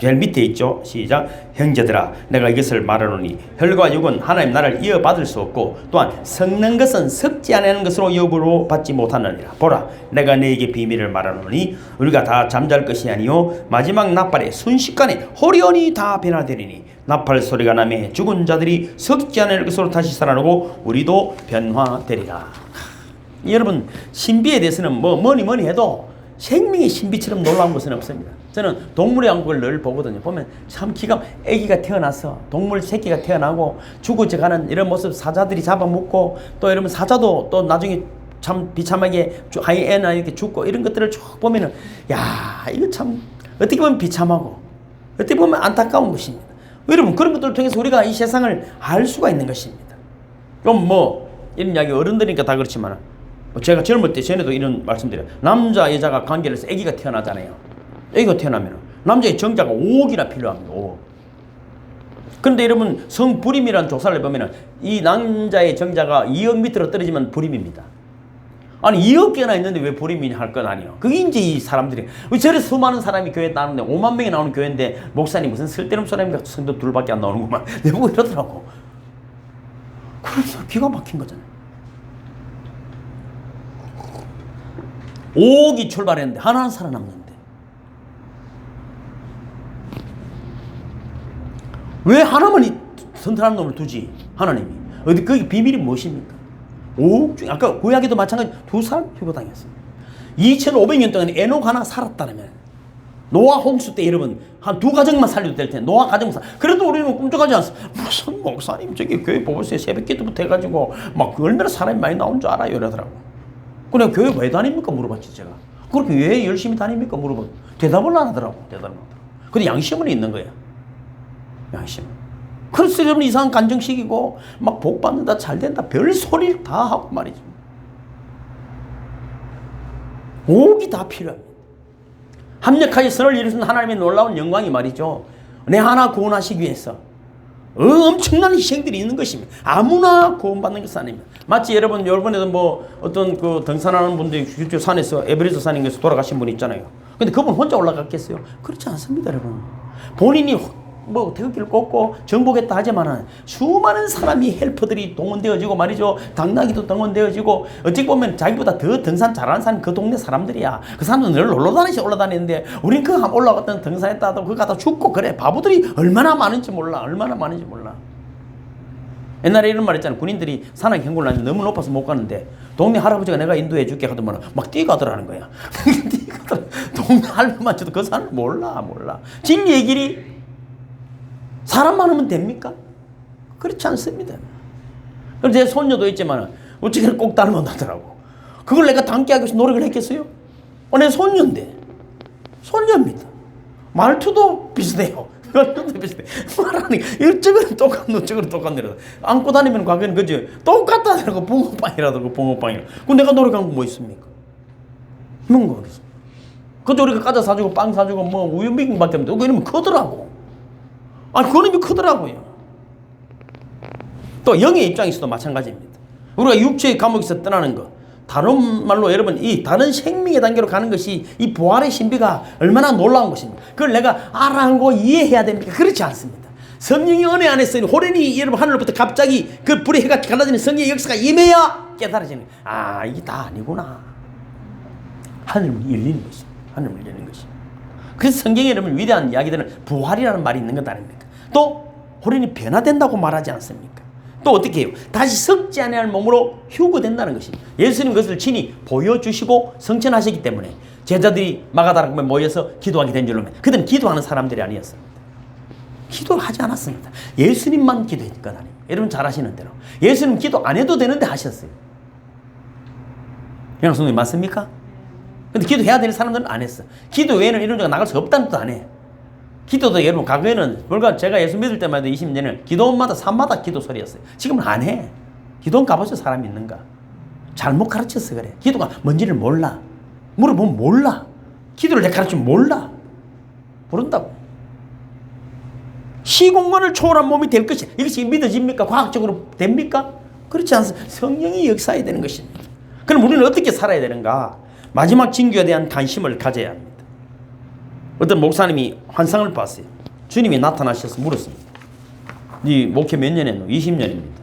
제일 밑에 있죠. 시작. 형제들아 내가 이것을 말하노니 혈과 육은 하나님 나라를 이어받을 수 없고 또한 섞는 것은 섞지 아니하는 것으로 여부로 받지 못하느니라. 보라 내가 너에게 비밀을 말하노니 우리가 다 잠잘 것이 아니요 마지막 나팔에 순식간에 호련히 다 변화되리니 나팔 소리가 나매 죽은 자들이 섞지 아니할 것으로 다시 살아나고 우리도 변화되리라. 여러분 신비에 대해서는 뭐니 해도 생명의 신비처럼 놀라운 것은 없습니다. 저는 동물의 왕국을 늘 보거든요. 보면 참 아기가 태어나서 동물 새끼가 태어나고 죽어져가는 이런 모습 사자들이 잡아먹고 또 이러면 사자도 또 나중에 참 비참하게 하이에나 이렇게 죽고 이런 것들을 쭉 보면은 야 이거 참 어떻게 보면 비참하고 어떻게 보면 안타까운 것입니다. 여러분 그런 것들을 통해서 우리가 이 세상을 알 수가 있는 것입니다. 그럼 이런 이야기 어른들이니까 다 그렇지만 제가 젊을 때 전에도 이런 말씀드려요. 남자 여자가 관계를 해서 아기가 태어나잖아요. 아기가 태어나면 남자의 정자가 5억이나 필요합니다. 5억. 그런데 여러분 성불임이라는 조사를 해보면 이 남자의 정자가 2억 밑으로 떨어지면 불임입니다. 아니 2억 개나 있는데 왜 불임이냐 할 건 아니에요. 그게 이제 이 사람들이 저래 수많은 사람이 교회에 나오는데 5만 명이 나오는 교회인데 목사님 무슨 쓸데없는 사람인가 성도 둘밖에 안 나오는구만 내보고 이러더라고. 그래서 기가 막힌 거잖아요. 5억이 출발했는데 하나는 살아남는데 왜 하나만 선택한 놈을 두지? 하나님이 어디 거기 비밀이 무엇입니까? 5억 중에 아까 구약에도 마찬가지 2사람 휴거당했습니다. 2500년 동안 에녹 하나 살았다면 노아 홍수 때 여러분 한 2가정만 살려도 될 텐데 노아 가정 그래도 우리는 꿈쩍하지 않습니다. 무슨 목사님 저기 교회 보고서에 새벽 기도부터 해가지고 막 얼마나 사람이 많이 나온 줄 알아요 이러더라고. 그래 교회 왜 다닙니까 물어봤지 제가. 그렇게 왜 열심히 다닙니까 물어봤. 대답을 안 하더라고. 근데 양심은 있는 거야. 양심. 그래서 여러분 이상한 간증식이고 막 복 받는다 잘 된다 별 소리를 다 하고 말이죠. 5억이 다 필요합니다. 합력하여 선을 이루신 하나님의 놀라운 영광이 말이죠. 내 하나 구원하시기 위해서 엄청난 희생들이 있는 것입니다. 아무나 구원받는 것은 아닙니다. 마치 여러분 요번에도 어떤 그 등산하는 분들이 저쪽 산에서 에베레스트 산에서 돌아가신 분이 있잖아요. 근데 그분 혼자 올라갔겠어요? 그렇지 않습니다, 여러분. 본인이 태극기를 꽂고 정복했다 하지만은 수많은 사람이 헬퍼들이 동원되어지고 말이죠. 당나귀도 동원되어지고 어찌 보면 자기보다 더 등산 잘하는 사람이 그 동네 사람들이야. 그 사람들은 늘 놀러다니시 올라다니는데 우린 그 올라갔던 등산했다 하고 그거 갖다 죽고 그래. 바보들이 얼마나 많은지 몰라. 옛날에 이런 말 있잖아요. 군인들이 산악 경고를 하는데 너무 높아서 못 가는데 동네 할아버지가 내가 인도해 줄게 하더만 막 뛰가더라는 거야. 동네 할머니만 줘도 그 산을 몰라. 진리의 길이 사람 많으면 됩니까? 그렇지 않습니다. 그래서 제 손녀도 있지만 어떻게 꼭 닮아나더라고. 그걸 내가 닮게 하기 위해서 노력을 했겠어요? 내 손녀인데. 손녀입니다. 말투도 비슷해요. 말하는 이쪽은 똑같네 저쪽은 똑같네. 안고 다니면 과거에는 그죠? 똑같다 하더라고. 붕어빵이라더라고. 그럼 내가 노력한 건 뭐 있습니까? 뭔가 하겠습니까? 그저 우리가 과자 사주고 빵 사주고 우유 미국밖에 없는데 그러면 크더라고. 그놈이 크더라고요. 또 영의 입장에서도 마찬가지입니다. 우리가 육체의 감옥에서 떠나는 것, 다른 말로 여러분 이 다른 생명의 단계로 가는 것이 이 부활의 신비가 얼마나 놀라운 것입니다. 그걸 내가 알아하고 이해해야 됩니까? 그렇지 않습니다. 성령의 은혜 안에서 호련히 여러분 하늘로부터 갑자기 그 불의 해가 갈라지는 성령의 역사가 임해야 깨달아지는 이게 다 아니구나. 하늘문이 열리는 것입니다. 그래서 성경에 여러분 위대한 이야기들은 부활이라는 말이 있는 것 아닙니까? 또 호련히 변화된다고 말하지 않습니까? 또 어떻게 해요? 다시 썩지 아니할 몸으로 휴거된다는 것입니다. 예수님 그것을 친히 보여주시고 성천하시기 때문에 제자들이 마가다락방에 모여서 기도하게 된 줄로 그들은 기도하는 사람들이 아니었습니다. 기도를 하지 않았습니다. 예수님만 기도했던 것 아닙니까? 여러분 잘 아시는 대로 예수님 기도 안 해도 되는데 하셨어요. 영성님 맞습니까? 근데 기도해야 되는 사람들은 안 했어. 기도 외에는 이런 데가 나갈 수 없다는 것도 안 해. 기도도 여러분 과거에는 불과 제가 예수 믿을 때만 해도 20년을 기도원마다 산마다 기도 소리였어요. 지금은 안 해. 기도원 가보죠. 사람이 있는가. 잘못 가르쳤어 그래. 기도가 뭔지를 몰라. 물어보면 몰라. 기도를 내가 가르치면 몰라. 모른다고. 시공간을 초월한 몸이 될 것이 이것이 믿어집니까? 과학적으로 됩니까? 그렇지 않습니다. 성령이 역사해야 되는 것입니다. 그럼 우리는 어떻게 살아야 되는가? 마지막 징조에 대한 관심을 가져야 합니다. 어떤 목사님이 환상을 봤어요. 주님이 나타나셔서 물었습니다. 네 목회 몇 년 했노? 20년입니다.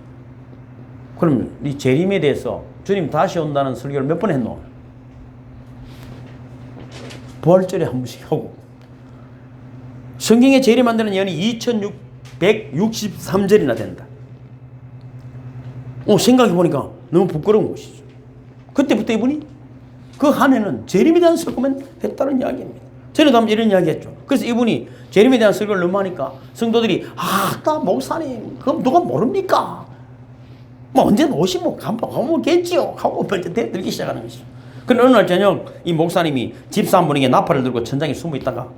그럼 네 재림에 대해서 주님 다시 온다는 설교를 몇 번 했노? 부활절에 한 번씩 하고. 성경에 재림한다는 예언이 2163절이나 된다. 생각해보니까 너무 부끄러운 것이죠. 그때부터 이분이 그 한 해는 재림에 대한 설교만 했다는 이야기입니다. 전에도 한번 이런 이야기 했죠. 그래서 이분이 재림에 대한 설교를 너무 하니까 성도들이 나 목사님 그럼 누가 모릅니까? 뭐 언제 오시면 가면 겠지요 하고 먼저 대들기 시작하는 것이죠. 그런데 어느 날 저녁 이 목사님이 집사 한 분에게 나팔을 들고 천장에 숨어 있다가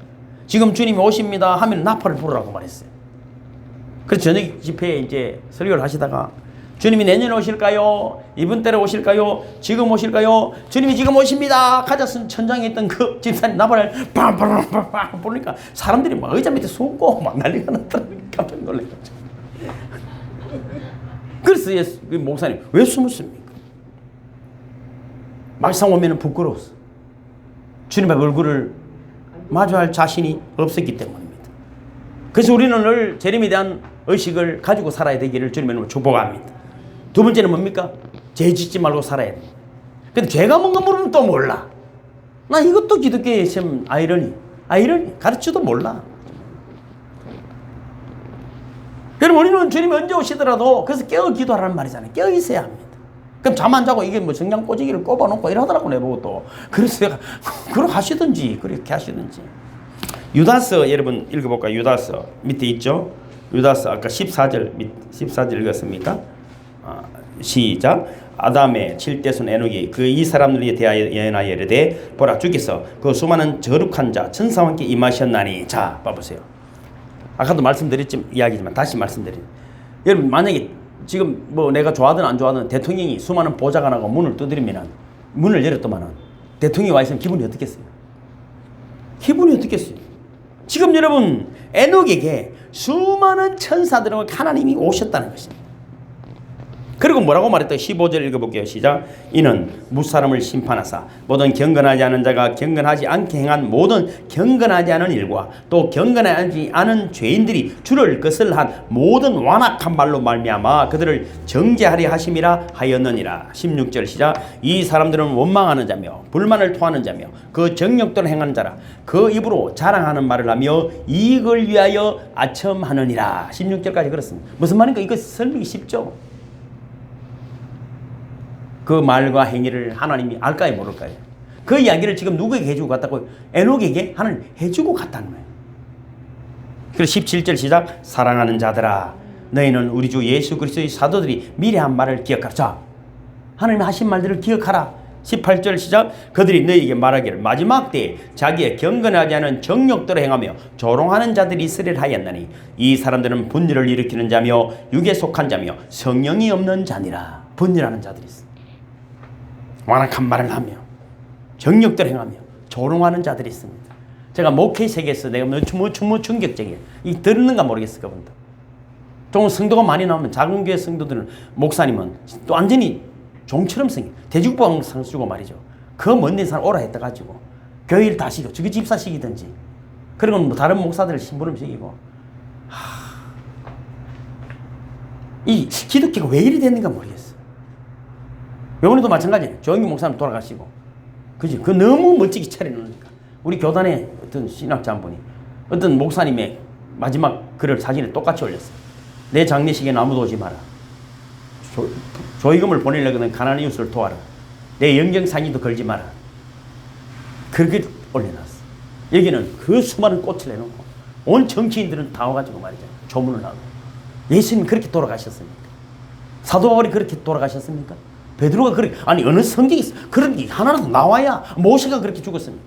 지금 주님이 오십니다 하면 나팔을 부르라고 말했어요. 그래서 저녁 집회에 이제 설교를 하시다가 주님이 내년에 오실까요? 이번 달에 오실까요? 지금 오실까요? 주님이 지금 오십니다. 가졌은 천장에 있던 그 집사님 나팔을 빵빵빵빵 부르니까 사람들이 막 의자 밑에 숨고 막 난리가 났더라고요. 깜짝 놀랐죠. 그래서 목사님 왜 숨었습니까? 막상 오면 부끄러웠어. 주님의 얼굴을 마주할 자신이 없었기 때문입니다. 그래서 우리는 늘 재림에 대한 의식을 가지고 살아야 되기를 주님의 축복합니다. 두 번째는 뭡니까? 죄 짓지 말고 살아야 돼. 근데 죄가 뭔가 모르면 또 몰라. 나 이것도 기독교의 참 아이러니 가르쳐도 몰라. 여러분 우리는 주님이 언제 오시더라도 그래서 깨어 기도하라는 말이잖아요. 깨어 있어야 합니다. 그럼 잠 안 자고 이게 뭐 정장 꼬지기를 꼽아놓고 이러더라고 내보고 또. 그래서 내가 그렇게 하시든지 그렇게 하시든지. 유다서 여러분 읽어볼까요? 유다서 밑에 있죠? 유다서 아까 14절 읽었습니까? 시작. 아담의 7대손 에녹이 그 이 사람들에 대하여 예언하여 이르되 보라 주께서 그 수많은 저룩한 자 천사와 함께 임하셨나니. 자 봐보세요. 아까도 이야기지만 다시 말씀드립니다. 여러분 만약에 지금 뭐 내가 좋아하든 안 좋아하든 대통령이 수많은 보좌관하고 문을 두드리면 문을 열었더만은 대통령이 와 있으면 기분이 어떻겠어요? 기분이 어떻겠어요? 지금 여러분 에녹에게 수많은 천사들과 하나님이 오셨다는 것입니다. 그리고 뭐라고 말했다? 15절 읽어볼게요. 시작. 이는 무사람을 심판하사 모든 경건하지 않은 자가 경건하지 않게 행한 모든 경건하지 않은 일과 또 경건하지 않은 죄인들이 주를 거슬한 모든 완악한 말로 말미암아 그들을 정죄하려 하심이라 하였느니라. 16절 시작. 이 사람들은 원망하는 자며 불만을 토하는 자며 그 정욕대로 행하는 자라. 그 입으로 자랑하는 말을 하며 이익을 위하여 아첨하느니라. 16절까지 그렇습니다. 무슨 말인가? 이거 설명이 쉽죠? 그 말과 행위를 하나님이 알까요 모를까요? 그 이야기를 지금 누구에게 해주고 갔다고? 에녹에게 하나님 해주고 갔다는 거예요. 그래서 17절 시작. 사랑하는 자들아 너희는 우리 주 예수 그리스도의 사도들이 미리 한 말을 기억하라. 자, 하나님이 하신 말들을 기억하라. 18절 시작. 그들이 너희에게 말하기를 마지막 때에 자기의 경건하지 않은 정욕대로 행하며 조롱하는 자들이 있으리라 하였나니 이 사람들은 분열을 일으키는 자며 육에 속한 자며 성령이 없는 자니라. 분열하는 자들이 있습니다. 완악한 말을 하며 정욕대로 행하며 조롱하는 자들이 있습니다. 제가 목회 세계에서 내가 뭐 충격적이에요. 이 들었는가 모르겠어요. 그분들. 좀 성도가 많이 나오면 작은 교회 성도들은 목사님은 또 완전히 종처럼 생겨. 대죽보상 주고 말이죠. 그 먼 데 사람 오라 했다 가지고 교회를 다 시키고 저기 집사 시키든지 그리고 뭐 다른 목사들을 심부름 시키고 이 기독교가 왜 이리 됐는가 모르겠어요. 요번에도 마찬가지예요. 조영기 목사님 돌아가시고 그지? 그 너무 멋지게 차려놓으니까 우리 교단에 어떤 신학자 한 분이 어떤 목사님의 마지막 글을 사진에 똑같이 올렸어요. 내 장례식에는 아무도 오지 마라. 조의금을 보내려거든 가난한 이웃을 도와라. 내 영정사진도 걸지 마라. 그렇게 올려놨어. 여기는 그 수많은 꽃을 내놓고 온 정치인들은 다 와가지고 말이죠. 조문을 하고. 예수님 그렇게 돌아가셨습니까? 사도 바울이 그렇게 돌아가셨습니까? 베드로가 그렇게, 아니 어느 성경이 있어? 그런 게 하나라도 나와야 모세가 그렇게 죽었습니다.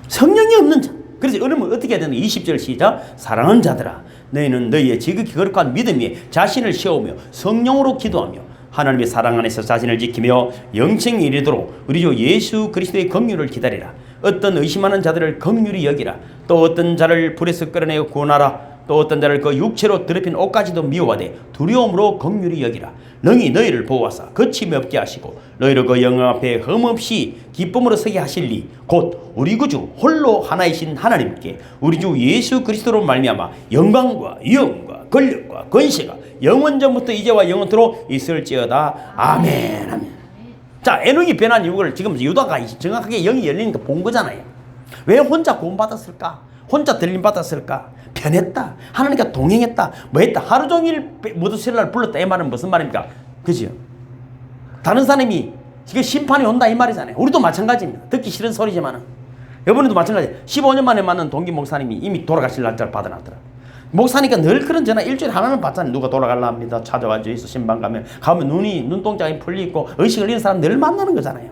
성령이 없는 자. 그래서 여러분 어떻게 해야 되나? 20절 시작. 사랑하는 자들아 너희는 너희의 지극히 거룩한 믿음 위에 자신을 세우며 성령으로 기도하며 하나님의 사랑 안에서 자신을 지키며 영생에 이르도록 우리 주 예수 그리스도의 긍휼을 기다리라. 어떤 의심하는 자들을 긍휼히 여기라. 또 어떤 자를 불에서 끌어내어 구원하라. 또 어떤 자를 그 육체로 더럽힌 옷까지도 미워하되 두려움으로 긍휼히 여기라. 능히 너희를 보호하사 거침이 없게 하시고 너희를 그 영광 앞에 흠없이 기쁨으로 서게 하실리 곧 우리 구주 홀로 하나이신 하나님께 우리 주 예수 그리스도로 말미암아 영광과 위엄과 권력과 권세가 영원전부터 이제와 영원토록 있을지어다. 아멘. 아멘. 자, 에녹이 변한 이유를 지금 유다가 정확하게 영이 열리니까 본 거잖아요. 왜 혼자 구원받았을까? 혼자 들림 받았을까? 변했다. 하나님과 동행했다. 뭐 했다. 하루 종일 모두셀라를 불렀다. 이 말은 무슨 말입니까? 그죠? 다른 사람이 지금 심판이 온다 이 말이잖아요. 우리도 마찬가지입니다. 듣기 싫은 소리지만은 이번에도 마찬가지. 15년 만에 만난 동기 목사님이 이미 돌아가실 날짜를 받아놨더라. 목사니까 늘 그런 전화 일주일에 하나는 받잖아요. 누가 돌아갈라 합니다. 찾아와 주이소. 신방 가면 눈동자가 풀리고 의식을 잃은 사람 늘 만나는 거잖아요.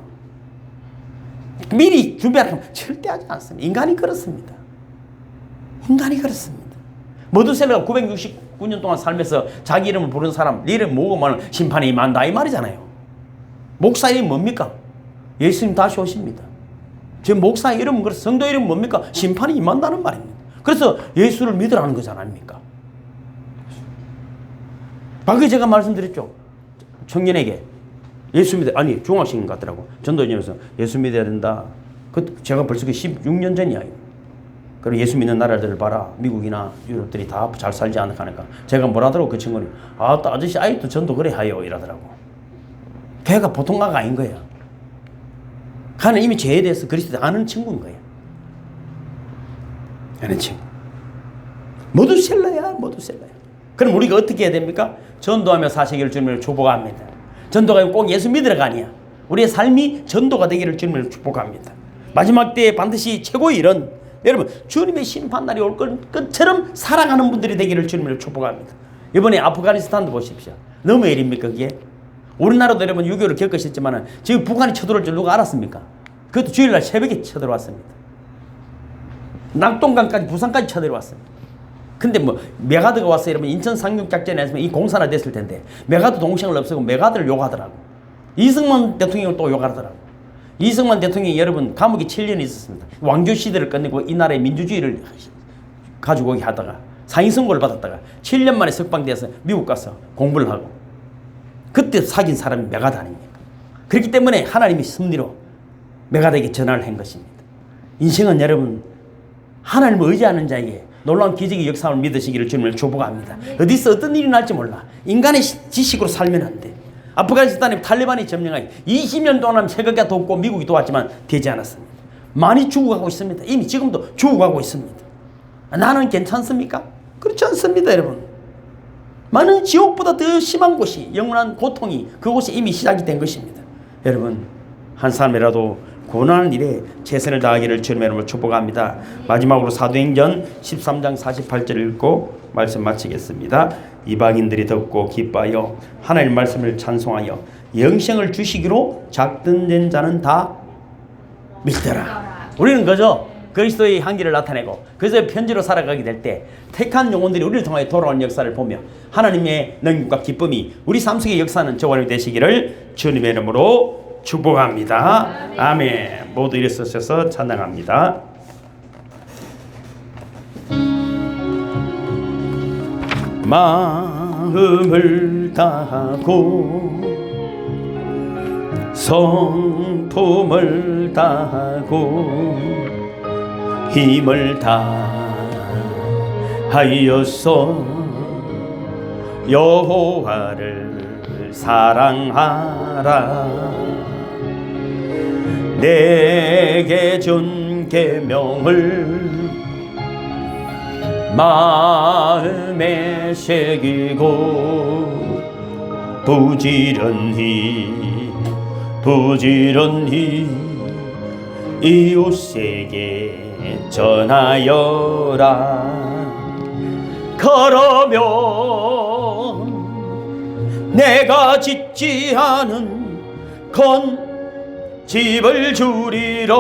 미리 준비하면 절대 하지 않습니다. 인간이 그렇습니다. 인간이 그렇습니다. 머두셀라가 969년 동안 살면서 자기 이름을 부른 사람, 네 이름 모으면 심판이 임한다 이 말이잖아요. 목사 이름이 뭡니까? 예수님 다시 오십니다. 제 목사 이름은 그래서 성도 이름은 뭡니까? 심판이 임한다는 말입니다. 그래서 예수를 믿으라는 거잖아 아닙니까? 방금 제가 말씀드렸죠. 청년에게 예수 믿어, 아니 중학생 같더라고. 전도지에서 예수 믿어야 된다. 그 제가 벌써 16년 전이야. 그리고 예수 믿는 나라들을 봐라. 미국이나 유럽들이 다 잘 살지 않을까. 제가 뭐라더라고 그 친구는. 아, 또 아저씨 아직도 전도 그래 하요 이러더라고. 걔가 보통 가가 아닌 거야. 걔는 이미 죄에 대해서 그리스도 아는 친구인 거야. 아는 친구. 모두 셀러야. 그럼 우리가 어떻게 해야 됩니까? 전도하며 사시기를 주님을 축복합니다. 전도가 꼭 예수 믿으라가 아니야. 우리의 삶이 전도가 되기를 주님을 축복합니다. 마지막 때에 반드시 최고의 일은 여러분 주님의 심판날이 올 것처럼 살아가는 분들이 되기를 주님을 축복합니다. 이번에 아프가니스탄도 보십시오. 너무 일입니까 그게? 우리나라도 여러분 6.25를 겪으셨지만 지금 북한이 쳐들어올 줄 누가 알았습니까? 그것도 주일날 새벽에 쳐들어왔습니다. 낙동강까지 부산까지 쳐들어왔습니다. 근데 뭐 메가드가 와서 여러분 인천 상륙작전에 했으면 이 공사나 됐을 텐데 메가드 동생을 없애고 메가드를 욕하더라고. 이승만 대통령을 또 욕하더라고. 이승만 대통령이 여러분 감옥에 7년 있었습니다. 왕조 시대를 끝내고 이 나라의 민주주의를 가지고 오게 하다가 상위선고를 받았다가 7년 만에 석방돼서 미국 가서 공부를 하고 그때 사귄 사람이 메가드 아닙니까? 그렇기 때문에 하나님이 섭리로 메가드에게 전화를 한 것입니다. 인생은 여러분 하나님을 의지하는 자에게 놀라운 기적의 역사를 믿으시기를 주님을 축복합니다. 어디서 어떤 일이 날지 몰라. 인간의 지식으로 살면 안 돼. 아프가니스탄에 탈레반이 점령하기 20년 동안 세계가 돕고 미국이 도왔지만 되지 않았습니다. 많이 죽어가고 있습니다. 이미 지금도 죽어가고 있습니다. 나는 괜찮습니까? 그렇지 않습니다 여러분. 많은 지옥보다 더 심한 곳이 영원한 고통이 그곳에 이미 시작이 된 것입니다. 여러분 한 사람이라도 고난하는 일에 최선을 다하기를 주님의 이름으로 축복합니다. 마지막으로 사도행전 13장 48절을 읽고 말씀 마치겠습니다. 이방인들이 듣고 기뻐하여 하나님 말씀을 찬송하여 영생을 주시기로 작정된 자는 다 믿더라. 우리는 그저 그리스도의 향기를 나타내고 그저 편지로 살아가게 될 때 택한 영혼들이 우리를 통하여 돌아오는 역사를 보며 하나님의 능력과 기쁨이 우리 삶 속의 역사는 저원이 되시기를 주님의 이름으로 축복합니다. 아멘. 모두 일어서셔서 찬양합니다. 마음을 다하고 성품을 다하고 힘을 다하여서 여호와를 사랑하라. 내게 준 계명을 마음에 새기고 부지런히 이웃에게 전하여라. 그러면 내가 짓지 않은 건 집을 주리라.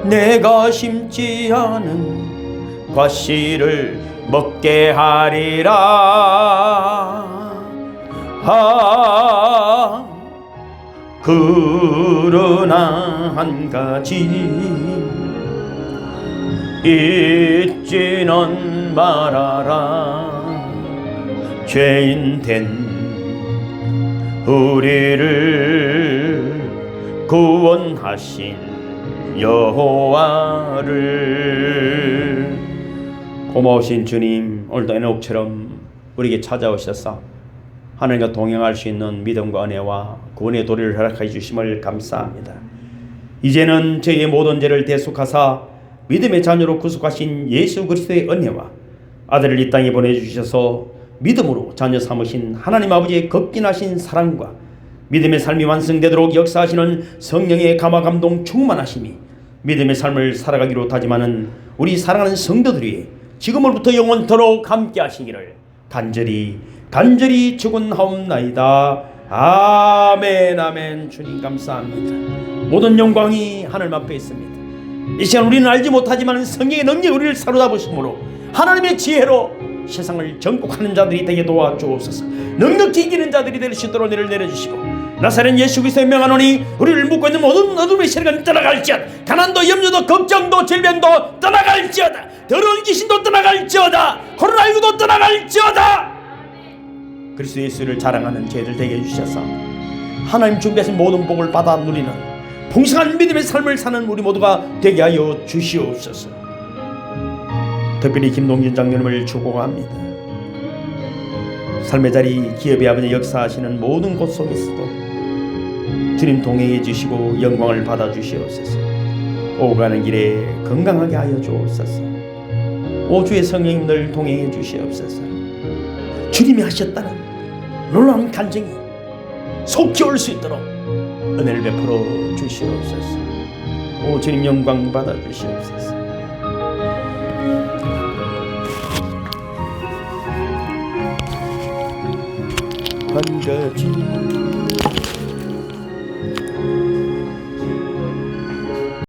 내가 심지 않은 과실을 먹게 하리라. 그러나 한 가지 잊지는 말아라. 죄인 된 우리를 구원하신 여호와를. 고마우신 주님, 오늘도 에녹처럼 우리에게 찾아오셔서 하나님과 동행할 수 있는 믿음과 은혜와 구원의 도리를 허락해 주심을 감사합니다. 이제는 저희의 모든 죄를 대속하사 믿음의 자녀로 구속하신 예수 그리스도의 은혜와 아들을 이 땅에 보내주셔서 믿음으로 자녀 삼으신 하나님 아버지의 극진하신 사랑과 믿음의 삶이 완성되도록 역사하시는 성령의 감화 감동 충만하심이 믿음의 삶을 살아가기로 다짐하는 우리 사랑하는 성도들이 지금으로부터 영원토록 함께 하시기를 간절히 축원하옵나이다. 아멘. 아멘. 주님 감사합니다. 모든 영광이 하늘 앞에 있습니다. 이 시간 우리는 알지 못하지만 성령의 능력이 우리를 사로잡으심으로 하나님의 지혜로 세상을 정복하는 자들이 되게 도와주옵소서. 넉넉히 이기는 자들이 될 수 있도록 은혜를 내려주시고 나사렛 예수 그리스도의 명하노니 우리를 묶고 있는 모든 어둠의 세력은 떠나갈지어다. 가난도 염려도 걱정도 질병도 떠나갈지어다. 더러운 귀신도 떠나갈지어다. 코로나19도 떠나갈지어다. 그리스도 예수를 자랑하는 저희들 되게 해주셔서 하나님 준비하신 모든 복을 받아 누리는 풍성한 믿음의 삶을 사는 우리 모두가 되게 하여 주시옵소서. 특별히 김동진 장로님을 축복합니다. 삶의 자리 기업의 아버지 역사하시는 모든 곳 속에서도 주님 동행해 주시고 영광을 받아 주시옵소서. 오고 가는 길에 건강하게 하여 주옵소서. 오 주의 성령님 늘 동행해 주시옵소서. 주님이 하셨다는 놀라운 간증이 속히 올 수 있도록 은혜를 베풀어 주시옵소서. 오 주님 영광 받아 주시옵소서. 한 가지